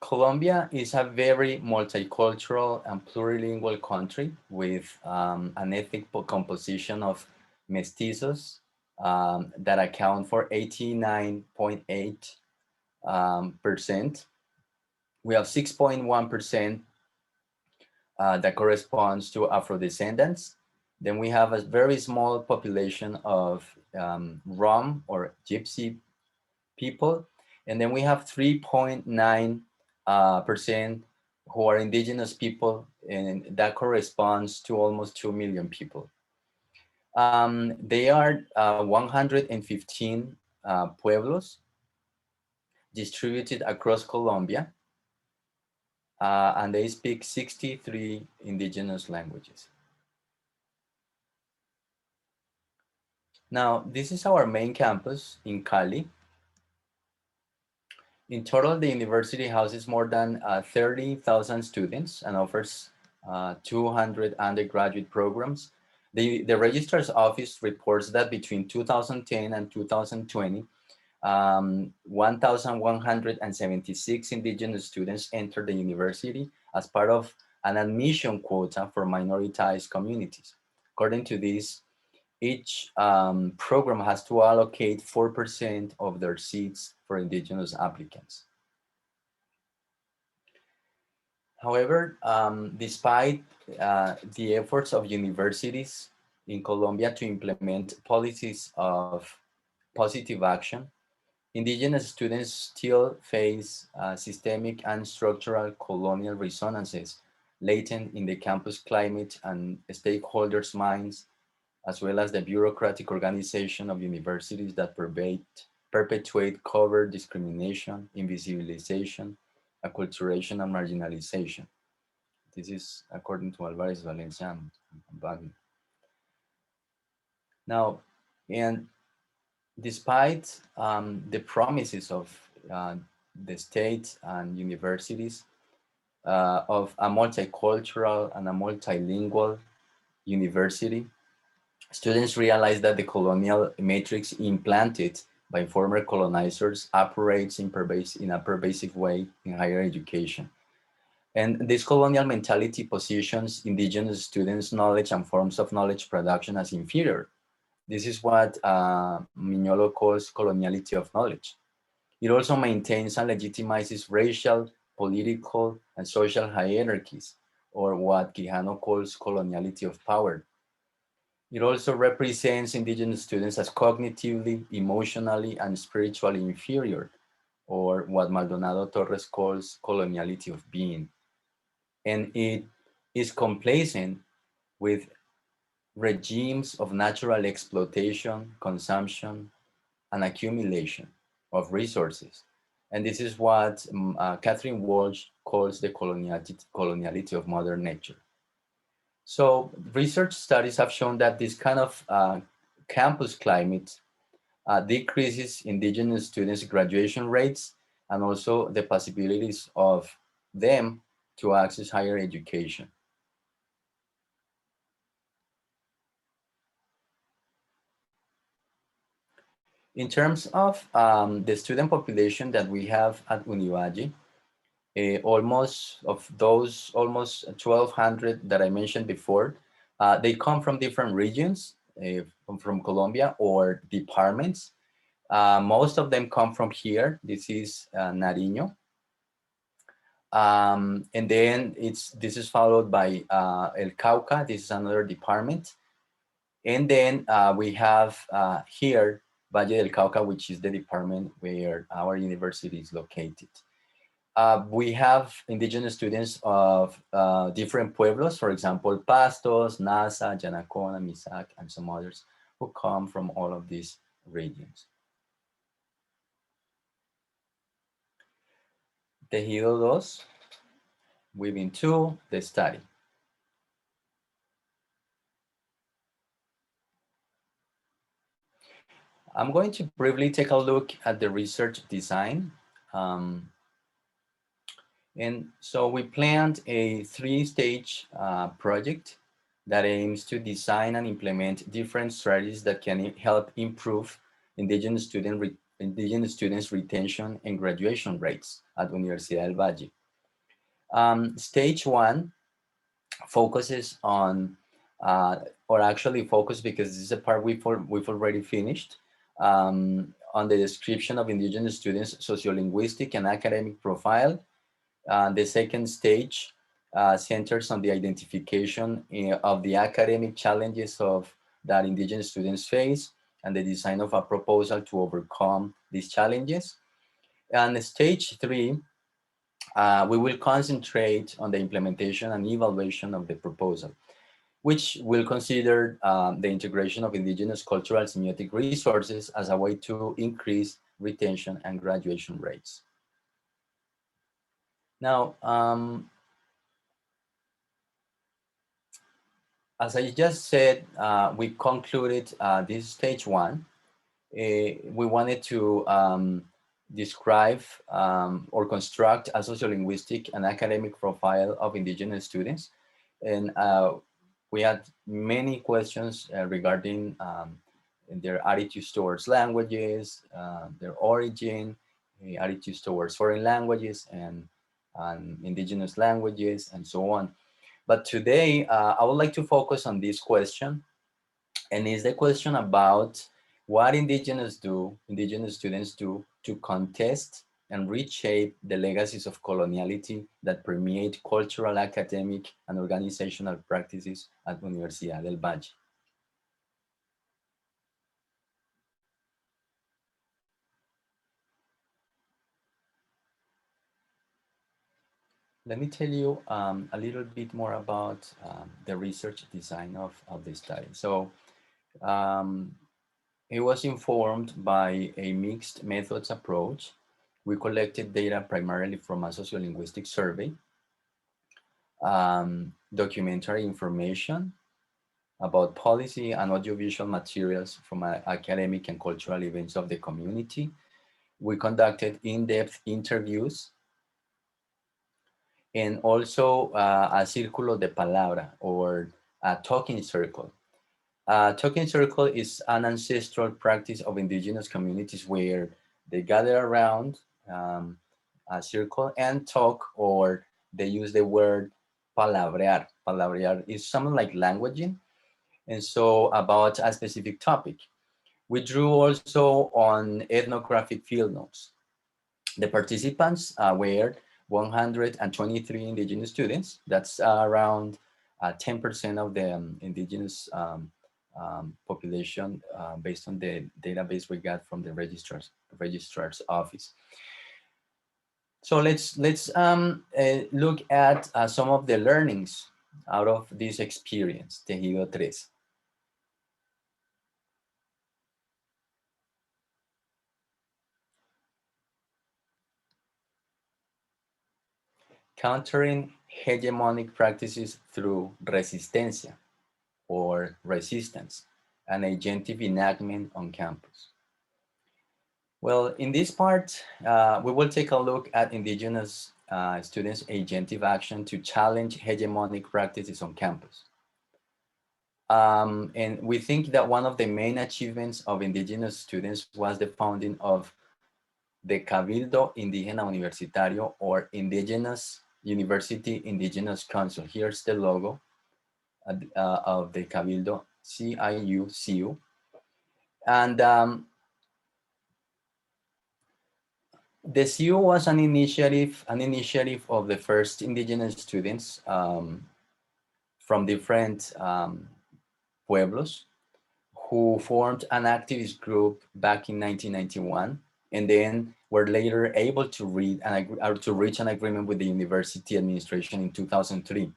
Colombia is a very multicultural and plurilingual country with an ethnic composition of mestizos that account for 89.8%. We have 6.1% that corresponds to Afro-descendants. Then we have a very small population of Rom or Gypsy people. And then we have 3.9% who are indigenous people, and that corresponds to almost 2 million people. They are 115 pueblos distributed across Colombia, and they speak 63 indigenous languages. Now, this is our main campus in Cali. In total, the university houses more than 30,000 students and offers 200 undergraduate programs. The Registrar's Office reports that between 2010 and 2020, 1,176 indigenous students entered the university as part of an admission quota for minoritized communities. According to this, each program has to allocate 4% of their seats for indigenous applicants. However, despite the efforts of universities in Colombia to implement policies of positive action, indigenous students still face systemic and structural colonial resonances latent in the campus climate and stakeholders' minds, as well as the bureaucratic organization of universities that perpetuate covert discrimination, invisibilization, acculturation, and marginalization. This is according to Alvarez, Valencia, and Wagner. Now, and despite the promises of the state and universities of a multicultural and a multilingual university, students realize that the colonial matrix implanted by former colonizers operates in a pervasive way in higher education. And this colonial mentality positions indigenous students' knowledge and forms of knowledge production as inferior. This is what Mignolo calls coloniality of knowledge. It also maintains and legitimizes racial, political, and social hierarchies, or what Quijano calls coloniality of power. It also represents indigenous students as cognitively, emotionally, and spiritually inferior, or what Maldonado Torres calls coloniality of being. And it is complacent with regimes of natural exploitation, consumption, and accumulation of resources. And this is what Catherine Walsh calls the coloniality of modern nature. So research studies have shown that this kind of campus climate decreases indigenous students' graduation rates and also the possibilities of them to access higher education. In terms of the student population that we have at Univalle, almost 1,200 that I mentioned before, they come from different regions, from Colombia, or departments. Most of them come from here. This is Nariño. And then this is followed by El Cauca. This is another department. And then we have here Valle del Cauca, which is the department where our university is located. We have indigenous students of different pueblos, for example, Pastos, Nasa, Yanacona, Misac, and some others who come from all of these regions. Tejido 2, Weaving 2, the study. I'm going to briefly take a look at the research design. And so we planned a 3-stage project that aims to design and implement different strategies that can help improve indigenous students' retention and graduation rates at Universidad del Valle. Stage 1 focuses on, or actually focus because this is a part we've already finished, on the description of indigenous students' sociolinguistic and academic profile. The second stage centers on the identification of the academic challenges that indigenous students face and the design of a proposal to overcome these challenges. And stage 3, we will concentrate on the implementation and evaluation of the proposal, which will consider the integration of indigenous cultural semiotic resources as a way to increase retention and graduation rates. Now, as I just said, we concluded this stage 1. We wanted to describe or construct a sociolinguistic and academic profile of indigenous students. And we had many questions regarding their attitudes towards languages, their origin, attitudes towards foreign languages and indigenous languages, and so on. But today, I would like to focus on this question, and it's the question about what indigenous students do to contest and reshape the legacies of coloniality that permeate cultural, academic, and organizational practices at Universidad del Valle. Let me tell you a little bit more about the research design of the study. So it was informed by a mixed methods approach. We collected data primarily from a sociolinguistic survey, documentary information about policy and audiovisual materials from academic and cultural events of the community. We conducted in-depth interviews, and also a círculo de palabra, or a talking circle. A talking circle is an ancestral practice of indigenous communities where they gather around a circle and talk, or they use the word palabrear. Palabrear is something like languaging, and so about a specific topic. We drew also on ethnographic field notes. The participants were 123 indigenous students. That's around 10% of the indigenous population based on the database we got from the registrar's office. So let's look at some of the learnings out of this experience, Tejido 3. Countering hegemonic practices through resistencia, or resistance, an agentive enactment on campus. Well, in this part, we will take a look at indigenous students' agentive action to challenge hegemonic practices on campus. And we think that one of the main achievements of indigenous students was the founding of the Cabildo Indígena Universitario, or Indigenous University Indigenous Council. Here's the logo of the Cabildo, CIU. And the CIU was an initiative of the first indigenous students from different pueblos who formed an activist group back in 1991, and then were later able to reach an agreement with the university administration in 2003.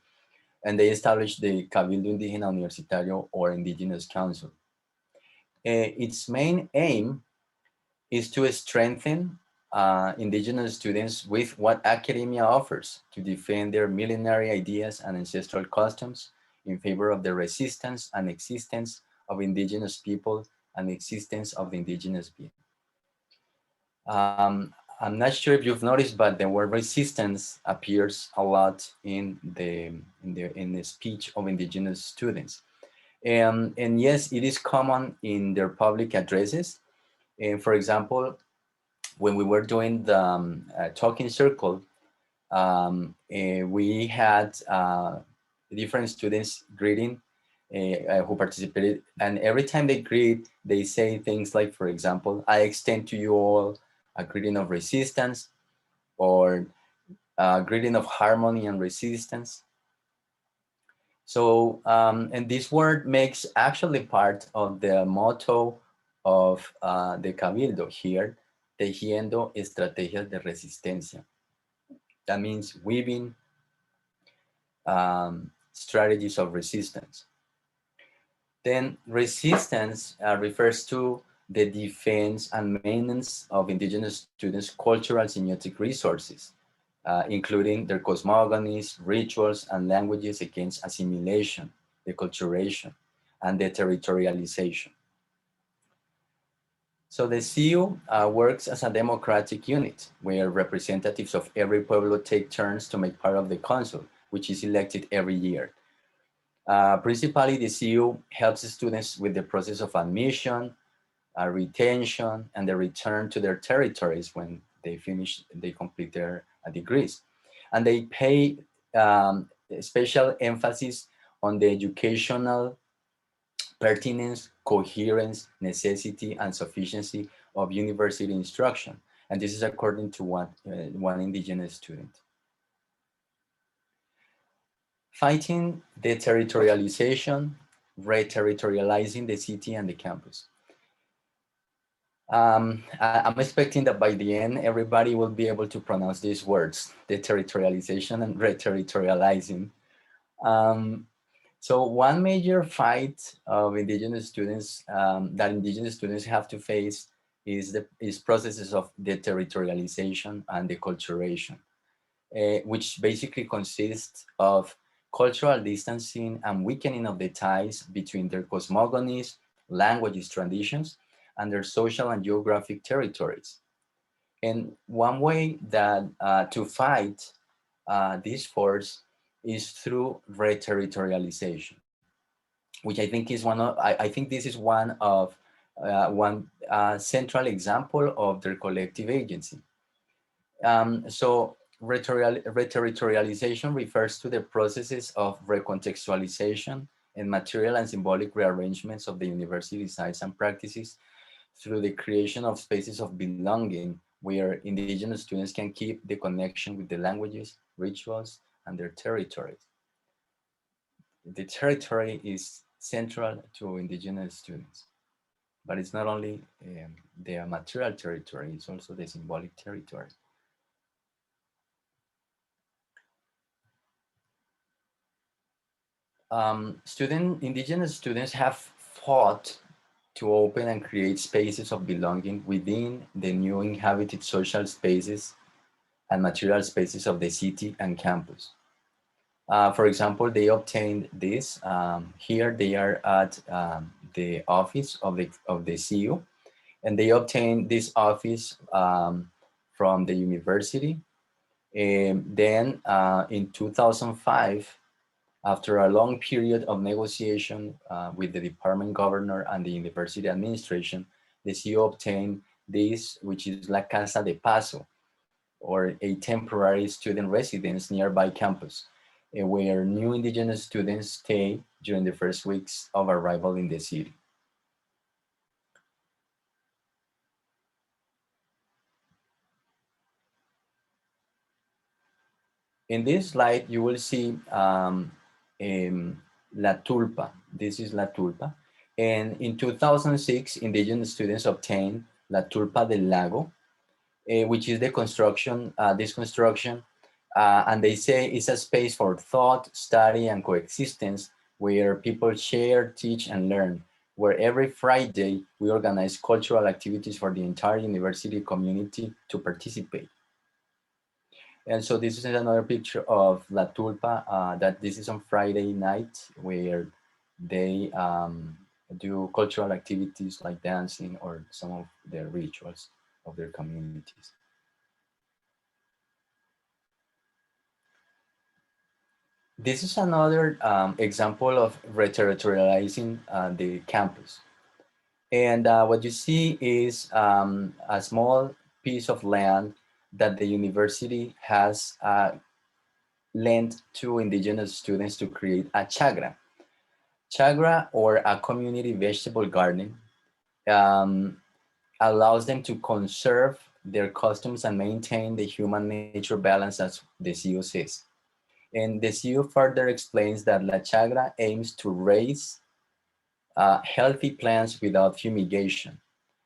And they established the Cabildo Indígena Universitario, or Indigenous Council. Its main aim is to strengthen indigenous students with what academia offers to defend their millenary ideas and ancestral customs in favor of the resistance and existence of indigenous people and existence of the indigenous being. I'm not sure if you've noticed, but the word resistance appears a lot in the speech of indigenous students. And yes, it is common in their public addresses. And for example, when we were doing the talking circle, we had different students greeting who participated. And every time they greet, they say things like, for example, I extend to you all a greeting of resistance, or a greeting of harmony and resistance. So, and this word makes actually part of the motto of the Cabildo here, tejiendo estrategias de resistencia. That means weaving strategies of resistance. Then resistance refers to the defense and maintenance of indigenous students' cultural semiotic resources, including their cosmogonies, rituals, and languages against assimilation, deculturation, and deterritorialization. So the CIU works as a democratic unit where representatives of every pueblo take turns to make part of the council, which is elected every year. Principally, the CU helps students with the process of admission, retention, and the return to their territories when they complete their degrees. And they pay special emphasis on the educational pertinence, coherence, necessity, and sufficiency of university instruction. And this is according to one indigenous student. Fighting deterritorialization, reterritorializing the city and the campus. I'm expecting that by the end, everybody will be able to pronounce these words, deterritorialization and reterritorializing. So one major fight of indigenous students that indigenous students have to face is processes of deterritorialization and deculturation, which basically consists of cultural distancing and weakening of the ties between their cosmogonies, languages, traditions, and their social and geographic territories. And one way that to fight this force is through reterritorialization, which I think is I think this is one central example of their collective agency. So reterritorialization refers to the processes of recontextualization and material and symbolic rearrangements of the university sites and practices through the creation of spaces of belonging where indigenous students can keep the connection with the languages, rituals, and their territories. The territory is central to indigenous students, but it's not only the material territory, it's also the symbolic territory. Indigenous students have fought to open and create spaces of belonging within the new inhabited social spaces and material spaces of the city and campus. For example, they obtained this. Here they are at the office of the CU, and they obtained this office from the university. And then in 2005, after a long period of negotiation with the department governor and the university administration, the CU obtained this, which is La Casa de Paso, or a temporary student residence nearby campus, where new indigenous students stay during the first weeks of arrival in the city. In this slide, you will see La Tulpa. This is La Tulpa. And in 2006, indigenous students obtained La Tulpa del Lago, which is the construction, and they say it's a space for thought, study, and coexistence where people share, teach, and learn, where every Friday we organize cultural activities for the entire university community to participate. And so this is another picture of La Tulpa, that this is on Friday night, where they do cultural activities like dancing or some of their rituals of their communities. This is another example of reterritorializing the campus. And what you see is a small piece of land that the university has lent to indigenous students to create a chagra. Chagra, or a community vegetable garden, allows them to conserve their customs and maintain the human-nature balance, as the CU says. And the CU further explains that La Chagra aims to raise healthy plants without fumigation.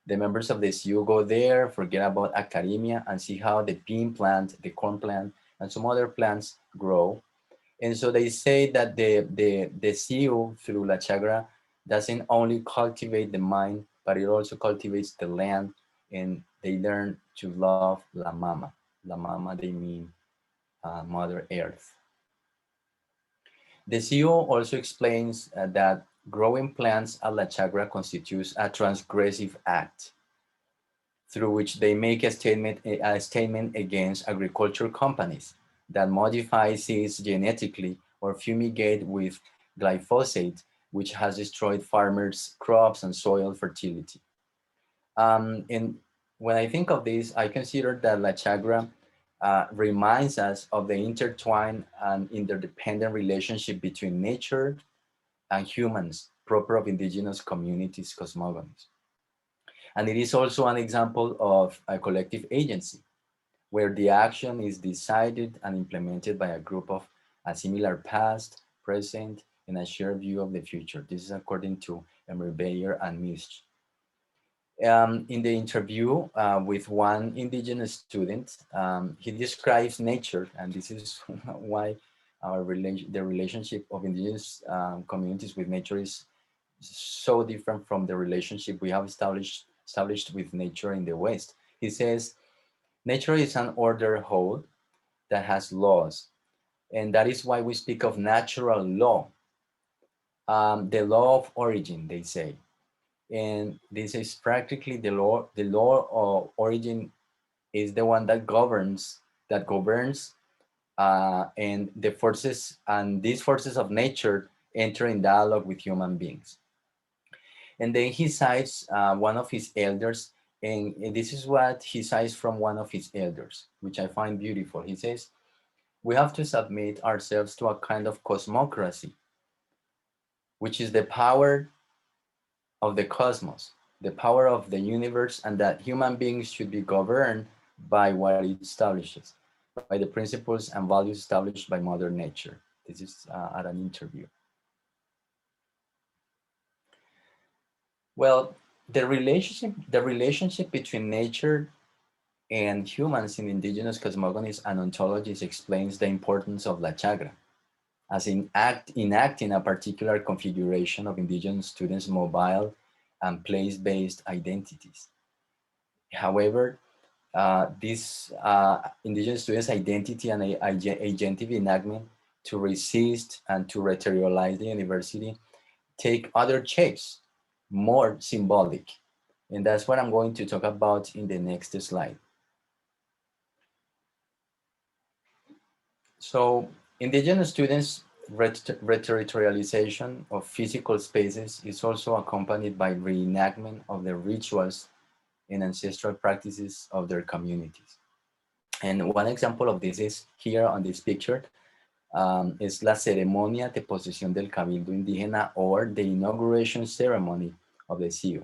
The members of the CU go there, forget about academia, and see how the bean plant, the corn plant, and some other plants grow. And so they say that the CU through La Chagra doesn't only cultivate the mind, but it also cultivates the land, and they learn to love La Mama. La Mama, they mean Mother Earth. The CU also explains that growing plants at La Chagra constitutes a transgressive act through which they make a statement against agriculture companies that modify seeds genetically or fumigate with glyphosate, which has destroyed farmers' crops and soil fertility. And when I think of this, I consider that La Chagra reminds us of the intertwined and interdependent relationship between nature and humans, proper of indigenous communities' cosmogonies. And it is also an example of a collective agency, where the action is decided and implemented by a group of a similar past, present, and a shared view of the future. This is according to Emery Bayer and Misch. In the interview with one indigenous student, he describes nature, and this is why the relationship of indigenous communities with nature is so different from the relationship we have established with nature in the West. He says, nature is an ordered whole that has laws, and that is why we speak of natural law, the law of origin, they say. And this is practically the law of origin is the one that governs, and the forces, and these forces of nature enter in dialogue with human beings. And then he cites one of his elders, and this is what he cites from one of his elders, which I find beautiful. He says, we have to submit ourselves to a kind of cosmocracy, which is the power of the cosmos, the power of the universe, and that human beings should be governed by what it establishes, by the principles and values established by Mother Nature. This is at an interview. Well, the relationship between nature and humans in indigenous cosmogonies and ontologies explains the importance of La Chagra, as enacting a particular configuration of indigenous students' mobile and place-based identities. However, this indigenous students' identity and agentive enactment to resist and to materialize the university take other shapes, more symbolic. And that's what I'm going to talk about in the next slide. So indigenous students' reterritorialization of physical spaces is also accompanied by reenactment of the rituals and ancestral practices of their communities. And one example of this is here on this picture, is la ceremonia de posesión del Cabildo Indígena, or the inauguration ceremony of the CIU.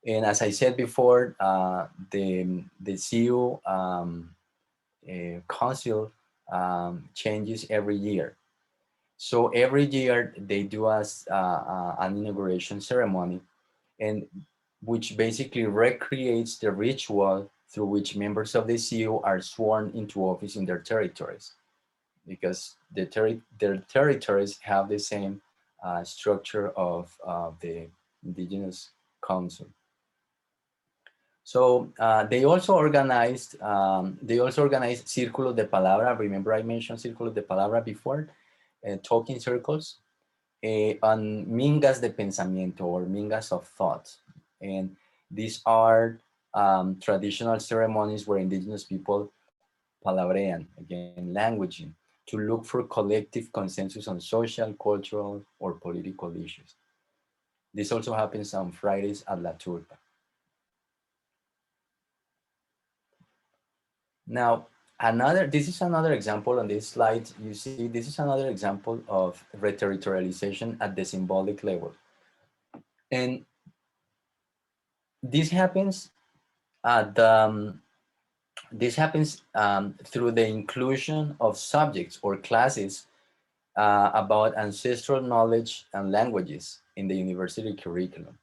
And as I said before, the CIU council changes every year. So every year they do us an inauguration ceremony, and which basically recreates the ritual through which members of the CIU are sworn into office in their territories, because their territories have the same structure of the indigenous council. So they also organized Círculos de Palabra. Remember I mentioned Círculos de Palabra before, talking circles, on mingas de pensamiento, or mingas of thought. And these are traditional ceremonies where indigenous people palabrean, again, languaging, to look for collective consensus on social, cultural, or political issues. This also happens on Fridays at La Turba. Now, this is another example on this slide. You see, this is another example of reterritorialization at the symbolic level. And this happens through the inclusion of subjects or classes about ancestral knowledge and languages in the university curriculum.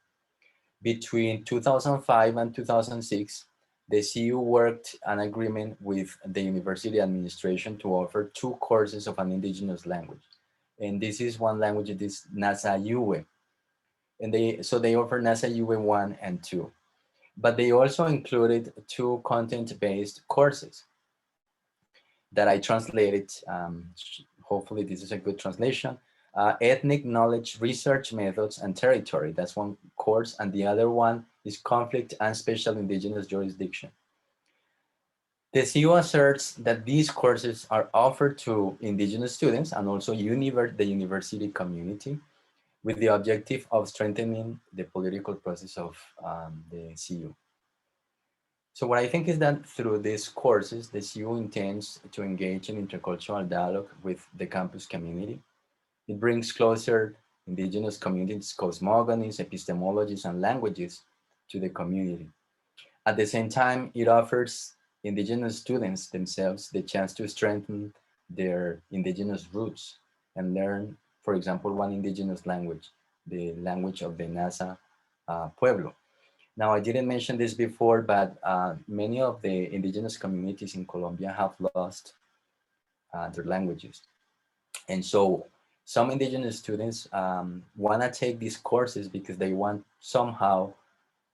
Between 2005 and 2006, the CU worked an agreement with the university administration to offer 2 courses of an indigenous language. And this is one language, it is Nasa Yue. And they offer Nasa Yue 1 and 2. But they also included 2 content-based courses that I translated. Hopefully this is a good translation. Ethnic Knowledge, Research Methods, and Territory. That's one course. And the other one is Conflict and Special Indigenous Jurisdiction. The CU asserts that these courses are offered to indigenous students and also the university community with the objective of strengthening the political process of the CU. So what I think is that through these courses, the CU intends to engage in intercultural dialogue with the campus community. It brings closer indigenous communities, cosmogonies, epistemologies, and languages to the community. At the same time, it offers indigenous students themselves the chance to strengthen their indigenous roots and learn, for example, one indigenous language, the language of the Nasa Pueblo. Now, I didn't mention this before, but many of the indigenous communities in Colombia have lost their languages. And so some indigenous students want to take these courses because they want somehow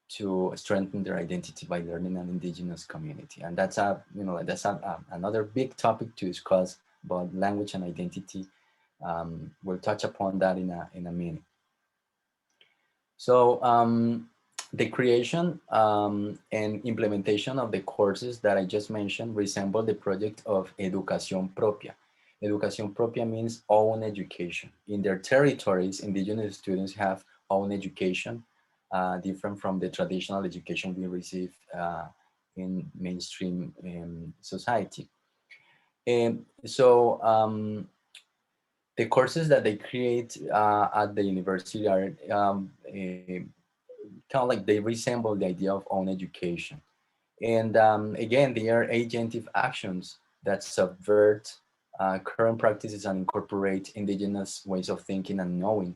to strengthen their identity by learning an indigenous community. And that's another big topic to discuss about language and identity. We'll touch upon that in a minute. So the creation and implementation of the courses that I just mentioned resemble the project of Educación Propia. Educación Propia means own education. In their territories, indigenous students have own education, different from the traditional education we receive in mainstream society. And so the courses that they create at the university are kind of like they resemble the idea of own education. And again, they are agentive actions that subvert current practices and incorporate indigenous ways of thinking and knowing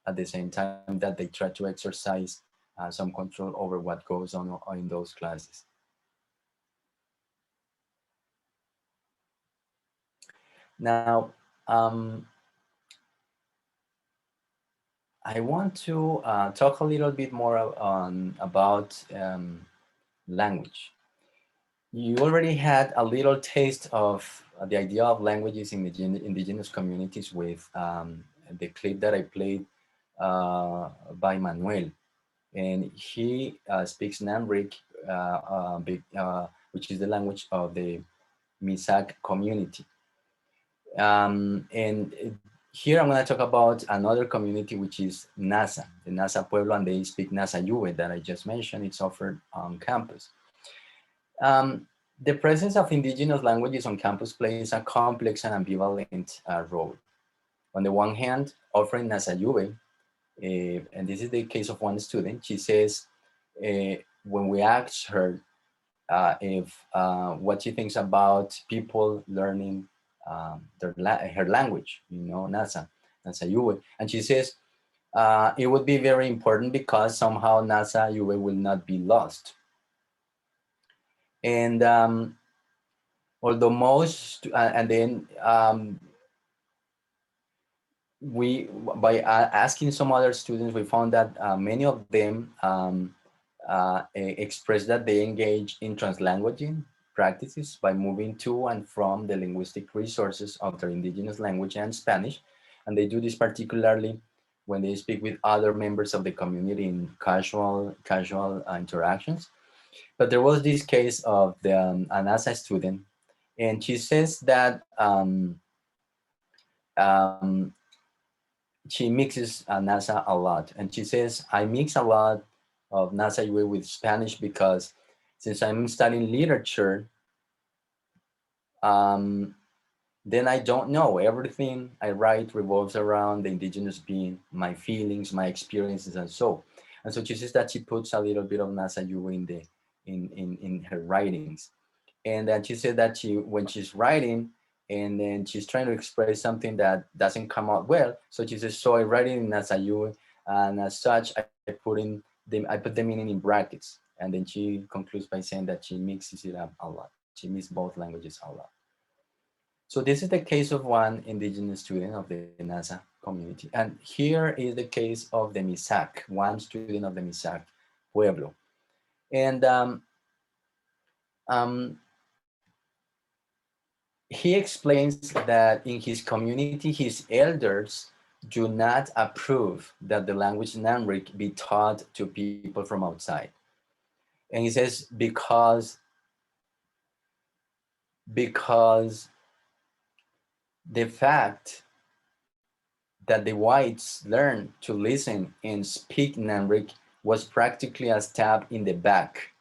at the same time that they try to exercise some control over what goes on in those classes. Now, I want to talk a little bit more about language. You already had a little taste of the idea of languages in the indigenous communities with the clip that I played by Manuel. And he speaks Namric, which is the language of the Misak community. And here I'm going to talk about another community, which is Nasa, the Nasa Pueblo, and they speak Nasa Yue that I just mentioned. It's offered on campus. The presence of indigenous languages on campus plays a complex and ambivalent role. On the one hand, offering Nasa Yue, and this is the case of one student, she says, when we asked her if what she thinks about people learning her language, Nasa Yue, and she says it would be very important because somehow Nasa Yue will not be lost. And although most, and then by asking some other students, we found that many of them express that they engage in translanguaging practices by moving to and from the linguistic resources of their indigenous language and Spanish. And they do this particularly when they speak with other members of the community in casual interactions. But there was this case of the Anasa student, and she says that she mixes Nasa a lot. And she says, I mix a lot of Nasa Yue with Spanish because since I'm studying literature, then I don't know. Everything I write revolves around the indigenous being, my feelings, my experiences, and so. And so she says that she puts a little bit of Nasa Yue in her writings. And then she said that when she's writing, and then she's trying to express something that doesn't come out well. So she says, so I write it in Nasa Yue, and as such, I put the meaning in brackets. And then she concludes by saying that she mixes it up a lot. She mixes both languages a lot. So this is the case of one indigenous student of the Nasa community. And here is the case of the Misak, one student of the Misak Pueblo. And he explains that in his community, his elders do not approve that the language Namric be taught to people from outside. And he says, because because the fact that the whites learned to listen and speak Namric was practically a stab in the back.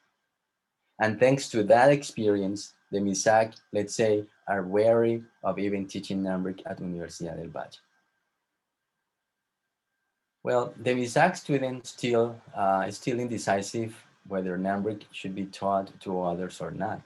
And thanks to that experience, the Misak, let's say, are wary of even teaching Namric at Universidad del Valle. Well, the Misak student is still indecisive whether Namric should be taught to others or not.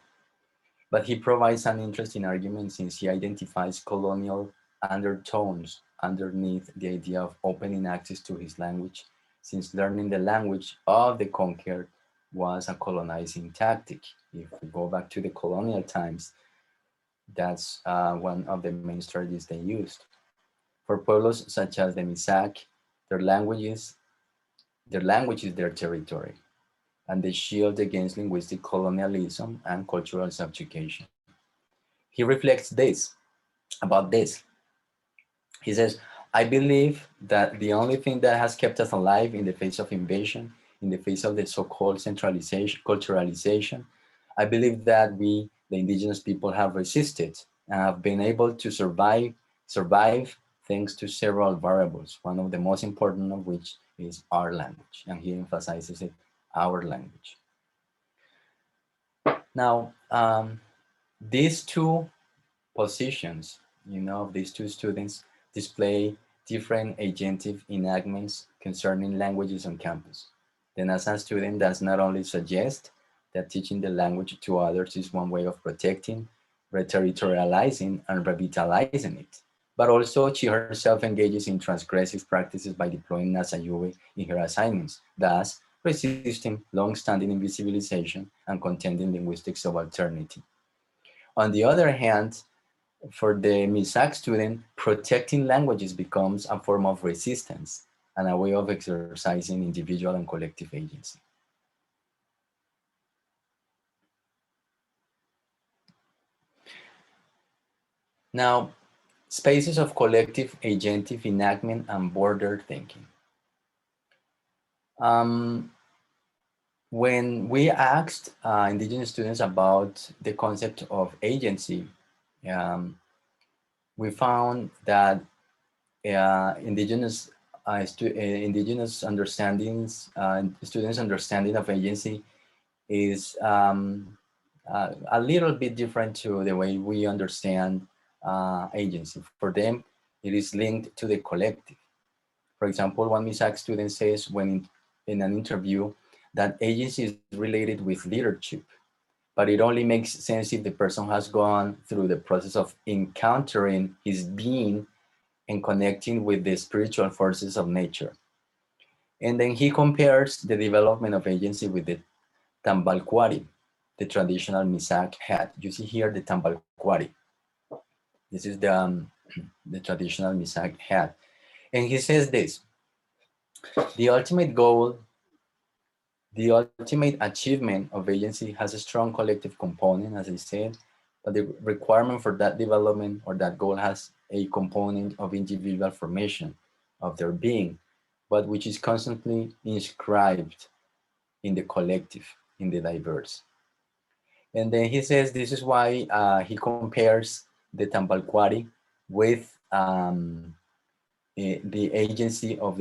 But he provides an interesting argument since he identifies colonial undertones underneath the idea of opening access to his language, since learning the language of the conquered was a colonizing tactic. If we go back to the colonial times, that's one of the main strategies they used. For pueblos such as the Misak, their language is their territory, and they shield against linguistic colonialism and cultural subjugation. He reflects about this. He says, I believe that the only thing that has kept us alive in the face of invasion, in the face of the so-called centralization, culturalization, I believe that we, the indigenous people, have resisted and have been able to survive thanks to several variables, one of the most important of which is our language. And he emphasizes it, our language. Now, these two positions, these two students display different agentive enactments concerning languages on campus. The NASA student does not only suggest that teaching the language to others is one way of protecting, reterritorializing, and revitalizing it, but also she herself engages in transgressive practices by deploying NASA UV in her assignments, thus resisting long-standing invisibilization and contending linguistic subalternity. On the other hand, for the Misak student, protecting languages becomes a form of resistance and a way of exercising individual and collective agency. Now, spaces of collective agentive enactment and border thinking. When we asked indigenous students about the concept of agency, we found that indigenous understandings, students' understanding of agency is a little bit different to the way we understand agency. For them, it is linked to the collective. For example, one Misak student says when in an interview that agency is related with leadership, but it only makes sense if the person has gone through the process of encountering his being and connecting with the spiritual forces of nature. And then he compares the development of agency with the tambalquari, the traditional Misak hat. You see here the tambalquari. This is the traditional Misak hat. And he says this, the ultimate goal, the ultimate achievement of agency has a strong collective component, as I said, but the requirement for that development or that goal has a component of individual formation of their being, but which is constantly inscribed in the collective, in the diverse. And then he says this is why he compares the tambalquari with the agency of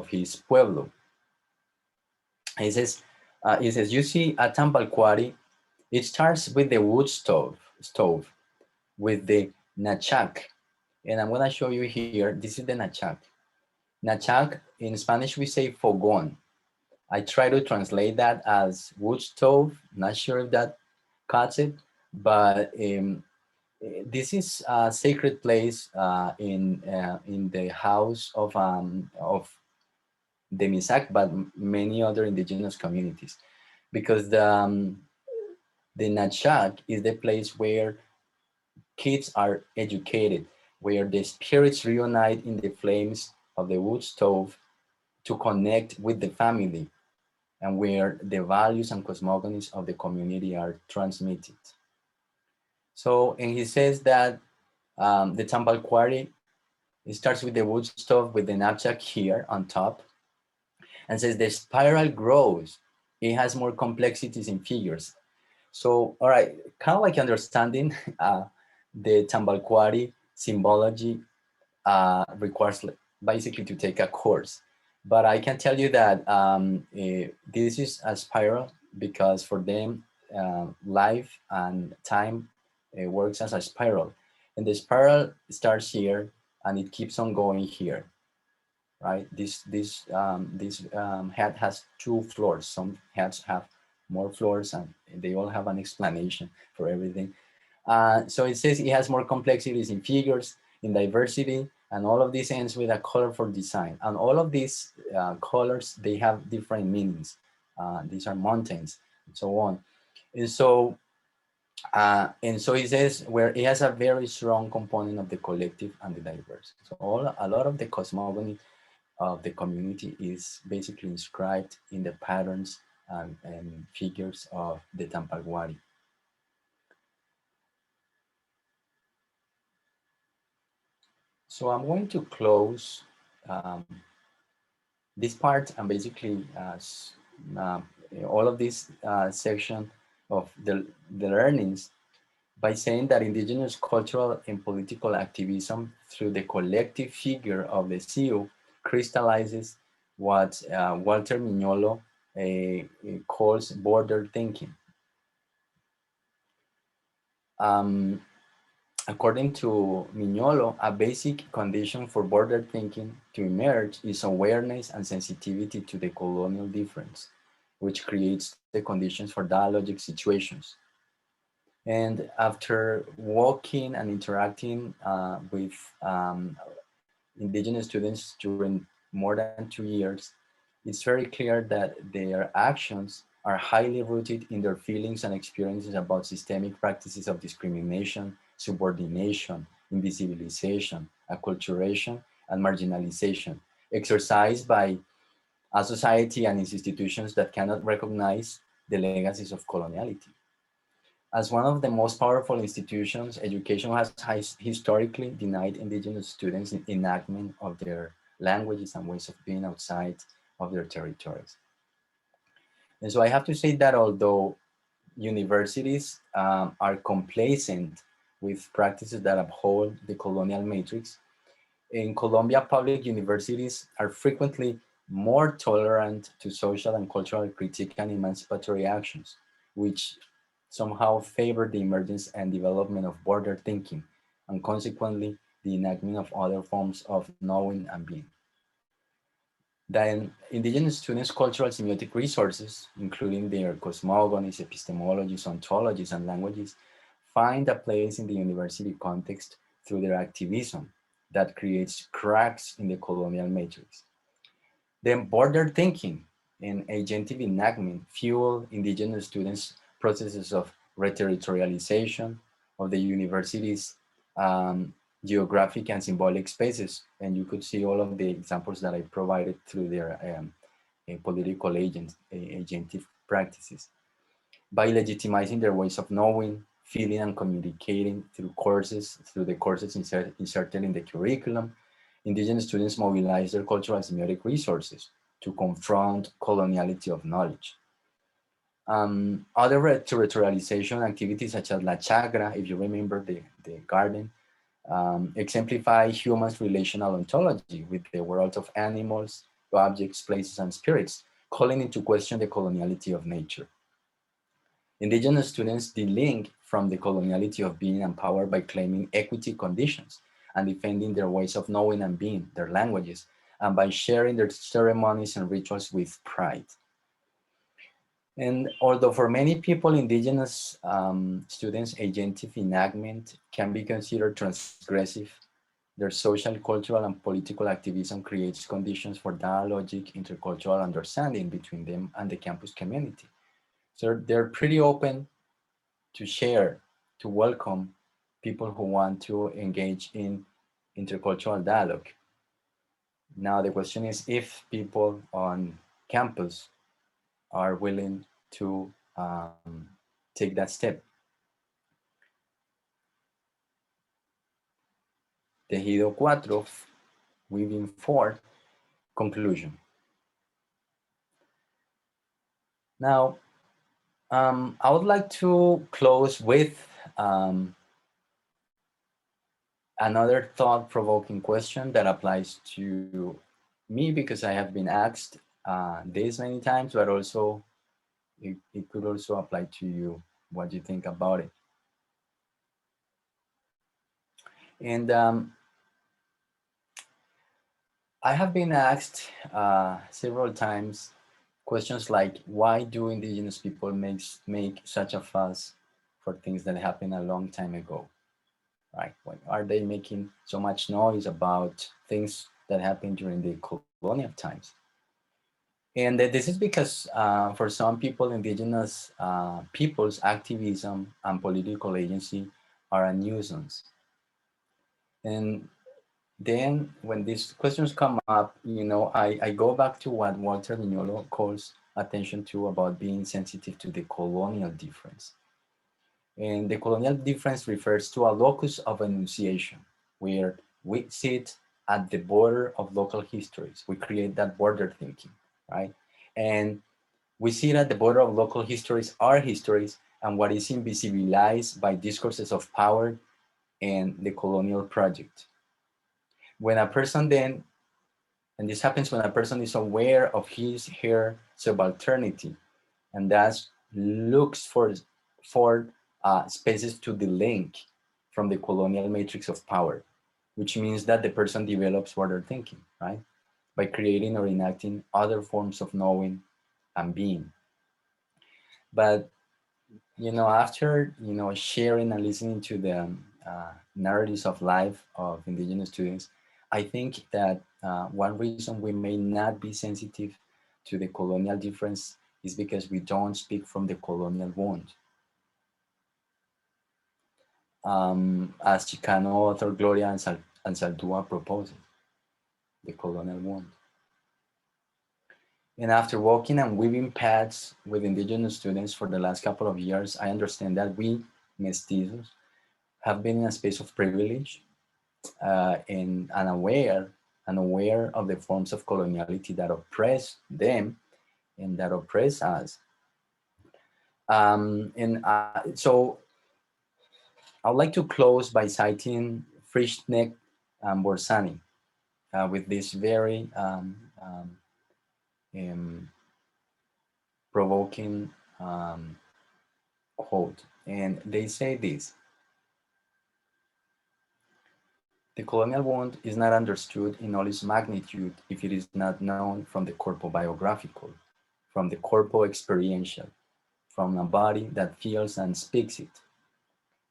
his pueblo. He says, you see a tambalquari, it starts with the wood stove with the nachak. And I'm gonna show you here, this is the nachak. Nachak, in Spanish we say fogón. I try to translate that as wood stove, not sure if that cuts it, but this is a sacred place in the house of the Misak, but many other indigenous communities, because the Nachak is the place where kids are educated, where the spirits reunite in the flames of the wood stove to connect with the family, and where the values and cosmogonies of the community are transmitted. So, and he says that the tambalquari, it starts with the wood stove with the knapsack here on top, and says the spiral grows. It has more complexities in figures. So, all right, kind of like understanding the Tambalquari symbology requires basically to take a course. But I can tell you that this is a spiral because for them, life and time works as a spiral. And the spiral starts here and it keeps on going here, right? This head has 2 floors. Some heads have more floors and they all have an explanation for everything. So it says it has more complexities in figures, in diversity, and all of this ends with a colorful design. And all of these colors, they have different meanings. These are mountains and so on. And so it says where it has a very strong component of the collective and the diverse. So a lot of the cosmogony of the community is basically inscribed in the patterns and figures of the Tampalquari. So I'm going to close this part and basically all of this section of the learnings by saying that indigenous cultural and political activism through the collective figure of the CU crystallizes what Walter Mignolo calls border thinking. According to Mignolo, a basic condition for border thinking to emerge is awareness and sensitivity to the colonial difference, which creates the conditions for dialogic situations. And after walking and interacting with indigenous students during more than 2 years, it's very clear that their actions are highly rooted in their feelings and experiences about systemic practices of discrimination, subordination, invisibilization, acculturation, and marginalization, exercised by a society and institutions that cannot recognize the legacies of coloniality. As one of the most powerful institutions, education has historically denied indigenous students the enactment of their languages and ways of being outside of their territories. And so I have to say that although universities are complacent with practices that uphold the colonial matrix, in Colombia, public universities are frequently more tolerant to social and cultural critique and emancipatory actions, which somehow favor the emergence and development of border thinking, and consequently, the enactment of other forms of knowing and being. Then indigenous students' cultural semiotic resources, including their cosmogonies, epistemologies, ontologies, and languages, find a place in the university context through their activism that creates cracks in the colonial matrix. Then border thinking and agentive enactment fuel indigenous students' processes of reterritorialization of the university's geographic and symbolic spaces. And you could see all of the examples that I provided through their political agentive practices. By legitimizing their ways of knowing, feeling, and communicating through the courses inserted in the curriculum, indigenous students mobilize their cultural semiotic resources to confront coloniality of knowledge. Other reterritorialization activities such as La Chagra, if you remember the garden, exemplify humans' relational ontology with the world of animals, objects, places, and spirits, calling into question the coloniality of nature. Indigenous students delink from the coloniality of being empowered by claiming equity conditions and defending their ways of knowing and being, their languages, and by sharing their ceremonies and rituals with pride. And although for many people, indigenous students' agentive enactment can be considered transgressive, their social, cultural, and political activism creates conditions for dialogic, intercultural understanding between them and the campus community. So they're pretty open to share, to welcome people who want to engage in intercultural dialogue. Now the question is if people on campus are willing to take that step. Tejido 4, weaving 4, conclusion. Now, I would like to close with another thought-provoking question that applies to me because I have been asked this many times, but also it could also apply to you, what you think about it. And I have been asked several times questions like, why do indigenous people make such a fuss for things that happened a long time ago, right? Why are they making so much noise about things that happened during the colonial times? And this is because for some people, indigenous people's activism and political agency are a nuisance. And then when these questions come up, you know, I go back to what Walter Mignolo calls attention to about being sensitive to the colonial difference. And the colonial difference refers to a locus of enunciation, where we sit at the border of local histories. We create that border thinking, right? And we see that the border of local histories are histories, and what is invisibilized by discourses of power and the colonial project. When a person then, and this happens when a person is aware of his, her subalternity, and thus looks for spaces to delink from the colonial matrix of power, which means that the person develops border thinking, right? By creating or enacting other forms of knowing and being. But, you know, after, you know, sharing and listening to the narratives of life of indigenous students, I think that one reason we may not be sensitive to the colonial difference is because we don't speak from the colonial wound. As Chicano author Gloria Anzaldúa proposes, the colonial wound. And after walking and weaving paths with indigenous students for the last couple of years, I understand that we, mestizos, have been in a space of privilege and unaware of the forms of coloniality that oppress them and that oppress us. So I would like to close by citing Frischneck and Borsani with this very provoking quote. And they say this: the colonial wound is not understood in all its magnitude if it is not known from the corpo-biographical, from the corpo-experiential, from a body that feels and speaks it.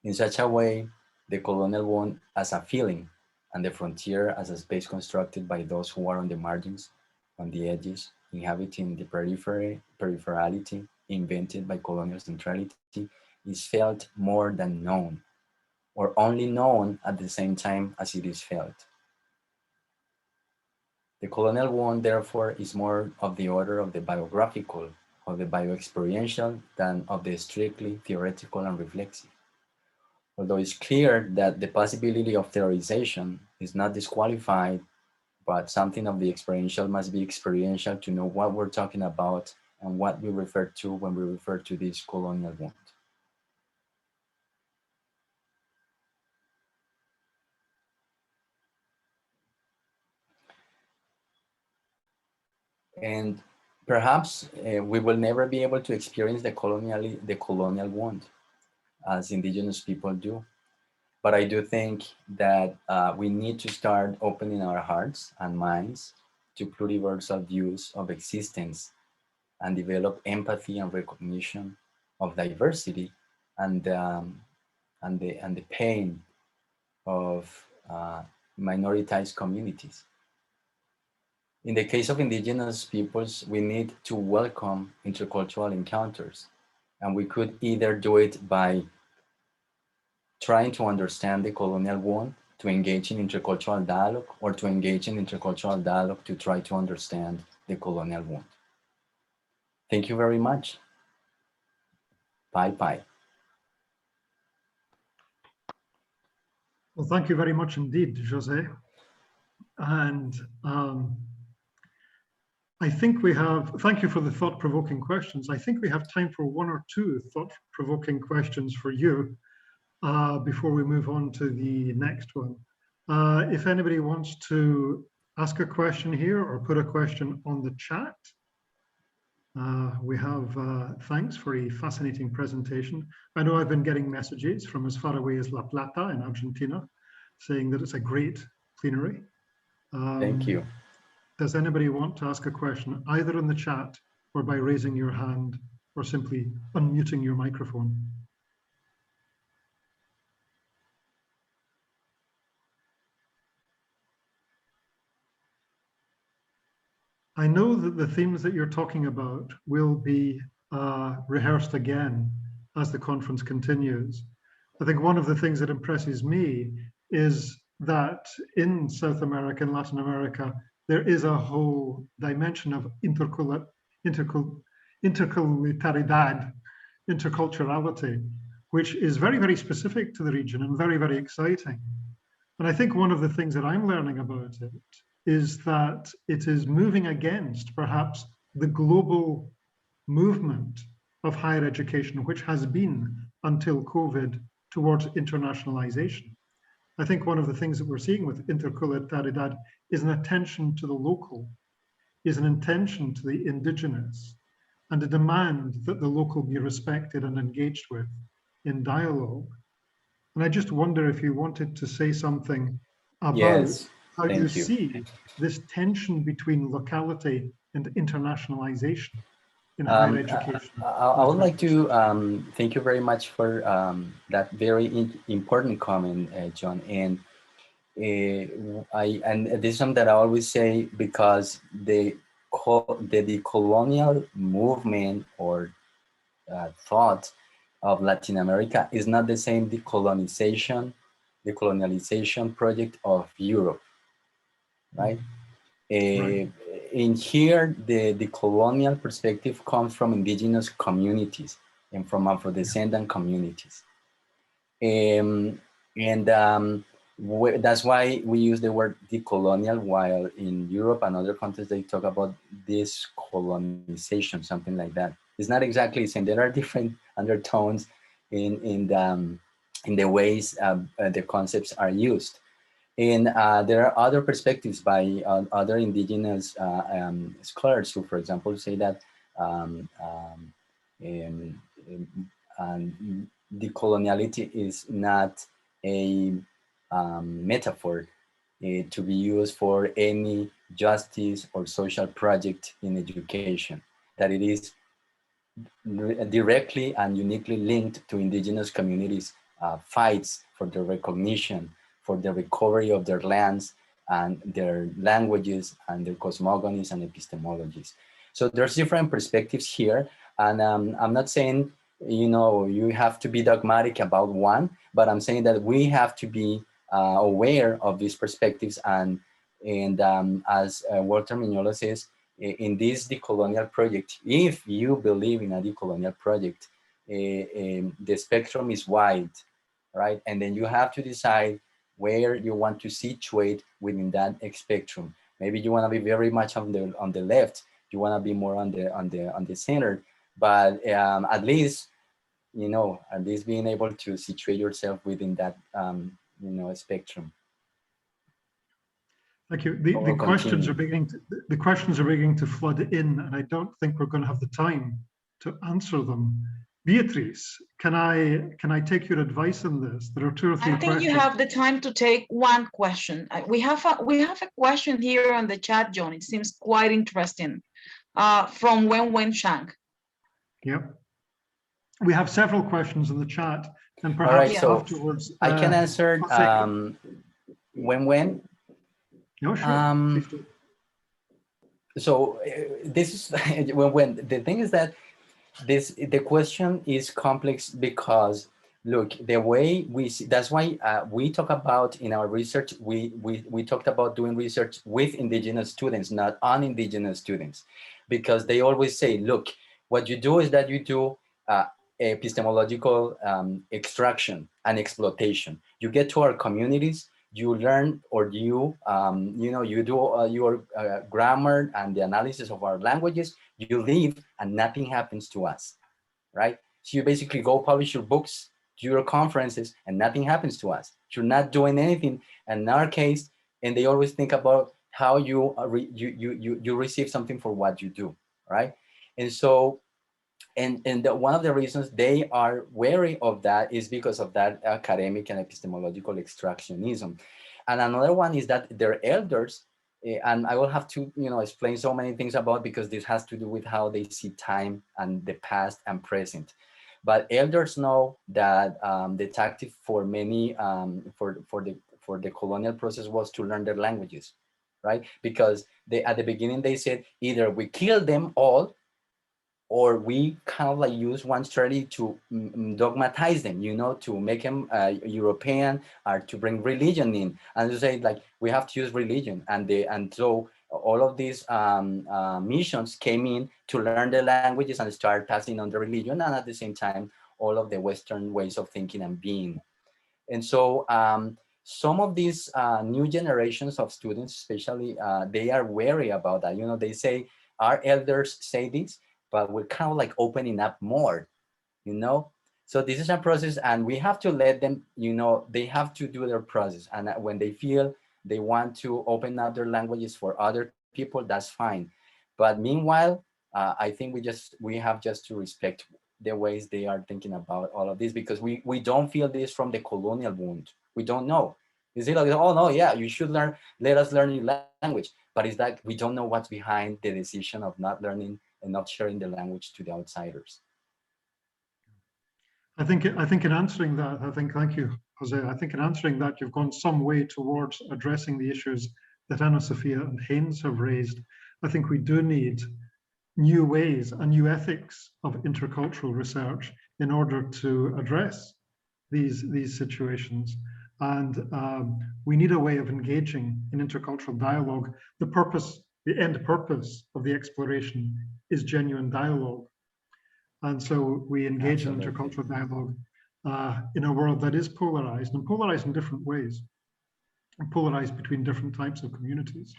In such a way, the colonial wound as a feeling and the frontier as a space constructed by those who are on the margins, on the edges, inhabiting the peripherality invented by colonial centrality, is felt more than known, or only known at the same time as it is felt. The colonial wound, therefore, is more of the order of the biographical, of the bioexperiential, than of the strictly theoretical and reflexive. Although it's clear that the possibility of theorization is not disqualified, but something of the experiential must be experiential to know what we're talking about and what we refer to when we refer to this colonial wound. And perhaps we will never be able to experience the colonial wound as indigenous people do. But I do think that we need to start opening our hearts and minds to pluriversal views of existence and develop empathy and recognition of diversity and the pain of minoritized communities. In the case of indigenous peoples, we need to welcome intercultural encounters, and we could either do it by trying to understand the colonial wound, to engage in intercultural dialogue, or to engage in intercultural dialogue to try to understand the colonial wound. Thank you very much. Bye-bye. Well, thank you very much indeed, Jose. And I think we have, thank you for the thought-provoking questions. I think we have time for one or two thought-provoking questions for you before we move on to the next one. If anybody wants to ask a question here or put a question on the chat, we have thanks for a fascinating presentation. I know I've been getting messages from as far away as La Plata in Argentina saying that it's a great plenary. Thank you. Does anybody want to ask a question either in the chat or by raising your hand or simply unmuting your microphone? I know that the themes that you're talking about will be rehearsed again as the conference continues. I think one of the things that impresses me is that in South America and Latin America, there is a whole dimension of interculturality, which is very, very specific to the region and very, very exciting. And I think one of the things that I'm learning about it is that it is moving against perhaps the global movement of higher education, which has been until COVID towards internationalization. I think one of the things that we're seeing with interculturalidad is an attention to the local, is an attention to the indigenous, and a demand that the local be respected and engaged with in dialogue. And I just wonder if you wanted to say something about how you see this tension between locality and internationalization in higher education. I would like to thank you very much for that very important comment, John. And this is something that I always say, because the decolonial movement or thought of Latin America is not the same decolonization project of Europe, right? In here, the colonial perspective comes from indigenous communities and from Afro-descendant communities. That's why we use the word decolonial, while in Europe and other countries, they talk about discolonization, something like that. It's not exactly the same. There are different undertones in the ways the concepts are used. And there are other perspectives by other indigenous scholars who, for example, say that decoloniality is not a metaphor to be used for any justice or social project in education, that it is directly and uniquely linked to indigenous communities' fights for their recognition, for the recovery of their lands and their languages and their cosmogonies and epistemologies. So there's different perspectives here. And I'm not saying, you have to be dogmatic about one, but I'm saying that we have to be aware of these perspectives. And as Walter Mignolo says, in this decolonial project, if you believe in a decolonial project, the spectrum is wide, right? And then you have to decide where you want to situate within that spectrum. Maybe you want to be very much on the left. You want to be more on the center. But at least being able to situate yourself within that spectrum. Thank you. The questions are beginning to flood in, and I don't think we're going to have the time to answer them. Beatrice, can I take your advice on this? There are two or three questions. I think you have the time to take one question. We have a question here on the chat, John. It seems quite interesting. From Wen Shang. Yep. We have several questions in the chat, and perhaps afterwards. I can answer Wen. No, sure. So this is when the thing is that the question is complex because look, the way we see, that's why we talk about in our research, we talked about doing research with indigenous students, not non-indigenous students, because they always say, look, what you do is that you do epistemological extraction and exploitation. You get to our communities, you learn, or you you do your grammar and the analysis of our languages, you leave and nothing happens to us, right? So you basically go publish your books, do your conferences, and nothing happens to us. You're not doing anything. And in our case, and they always think about how you receive something for what you do, right? And so, one of the reasons they are wary of that is because of that academic and epistemological extractionism. And another one is that their elders, and I will have to explain so many things about, because this has to do with how they see time and the past and present. But elders know that the tactic for many for the colonial process was to learn their languages, right? Because at the beginning they said either we kill them all, or we kind of like use one strategy to dogmatize them, to make them European, or to bring religion in, and to say like we have to use religion, and so all of these missions came in to learn the languages and start passing on the religion, and at the same time all of the Western ways of thinking and being. And so some of these new generations of students, especially, they are wary about that. They say our elders say this, but we're kind of like opening up more, So this is a process, and we have to let them, they have to do their process. And when they feel they want to open up their languages for other people, that's fine. But meanwhile, I think we have just to respect the ways they are thinking about all of this, because we don't feel this from the colonial wound. We don't know. Is it like, oh no, yeah, you should let us learn your language. But it's like, we don't know what's behind the decision of not learning and not sharing the language to the outsiders. I think in answering that, thank you, Jose. I think in answering that, you've gone some way towards addressing the issues that Anna Sophia and Haynes have raised. I think we do need new ways and new ethics of intercultural research in order to address these situations. And we need a way of engaging in intercultural dialogue. The end purpose of the exploration is genuine dialogue. And so we engage in intercultural dialogue in a world that is polarized, and polarized in different ways, and polarized between different types of communities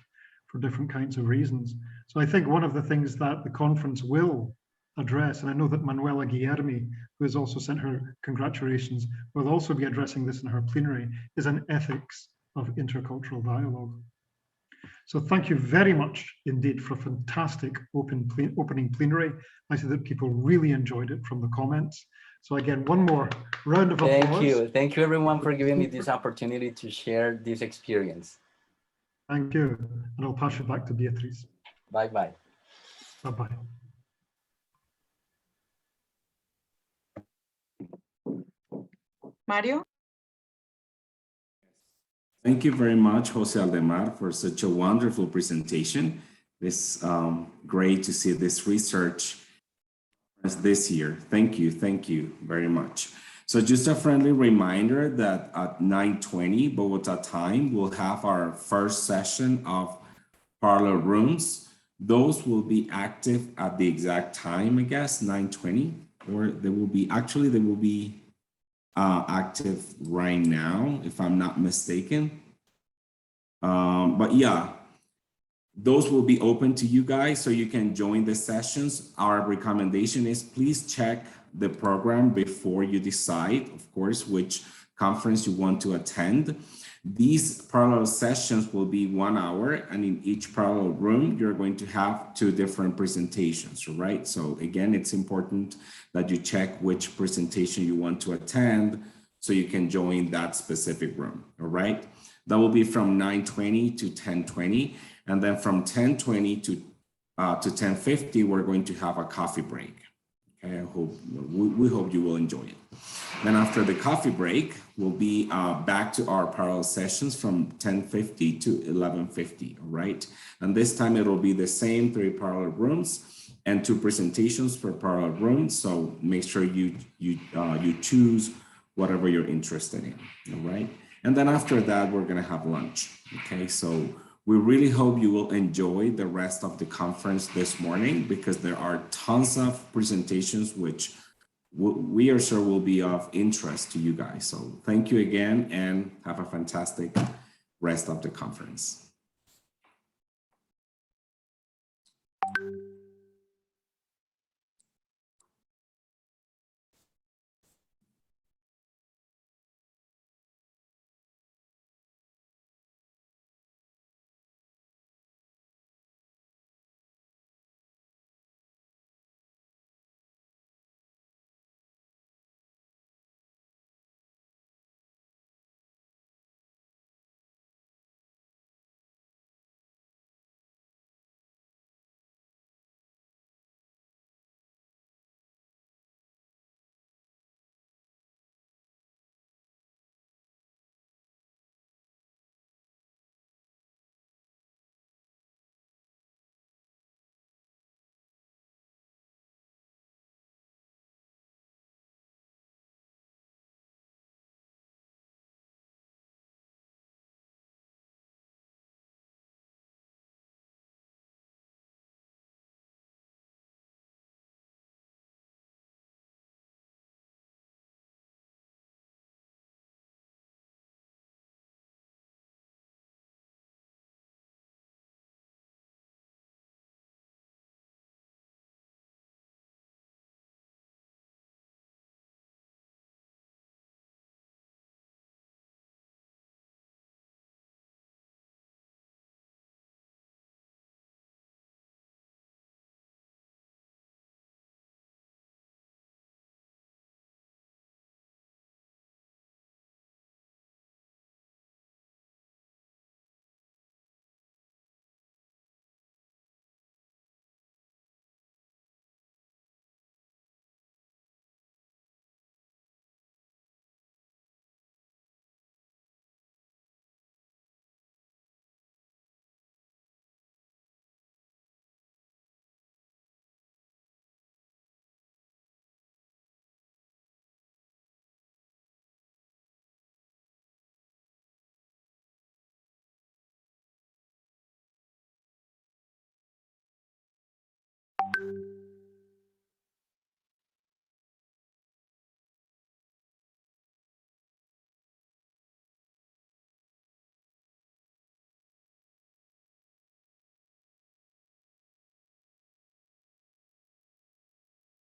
for different kinds of reasons. So I think one of the things that the conference will address, and I know that Manuela Guillermi, who has also sent her congratulations, will also be addressing this in her plenary, is an ethics of intercultural dialogue. So thank you very much indeed for a fantastic opening plenary. I see that people really enjoyed it from the comments. So again, one more round of applause. Thank you everyone for giving me this opportunity to share this experience. Thank you, and I'll pass you back to Beatriz. Bye-bye. Bye-bye. Mario? Thank you very much, Jose Aldemar, for such a wonderful presentation. It's great to see this research this year. Thank you very much. So just a friendly reminder that at 9:20 Bogotá time, we'll have our first session of parallel rooms. Those will be active at the exact time, I guess, 9:20, or they will be active right now, if I'm not mistaken. But yeah, those will be open to you guys, so you can join the sessions. Our recommendation is please check the program before you decide, of course, which conference you want to attend. These parallel sessions will be 1 hour, and in each parallel room, you're going to have 2 different presentations, right? So again, it's important that you check which presentation you want to attend so you can join that specific room, all right? That will be from 9:20 to 10:20, and then from 10:20 to 10:50, we're going to have a coffee break. Okay, we hope you will enjoy it. Then after the coffee break, we'll be back to our parallel sessions from 10:50 to 11:50, all right? And this time it'll be the same 3 parallel rooms and 2 presentations per parallel room. So make sure you choose whatever you're interested in, all right? And then after that, we're gonna have lunch, okay? So we really hope you will enjoy the rest of the conference this morning, because there are tons of presentations which we are sure will be of interest to you guys. So thank you again, and have a fantastic rest of the conference.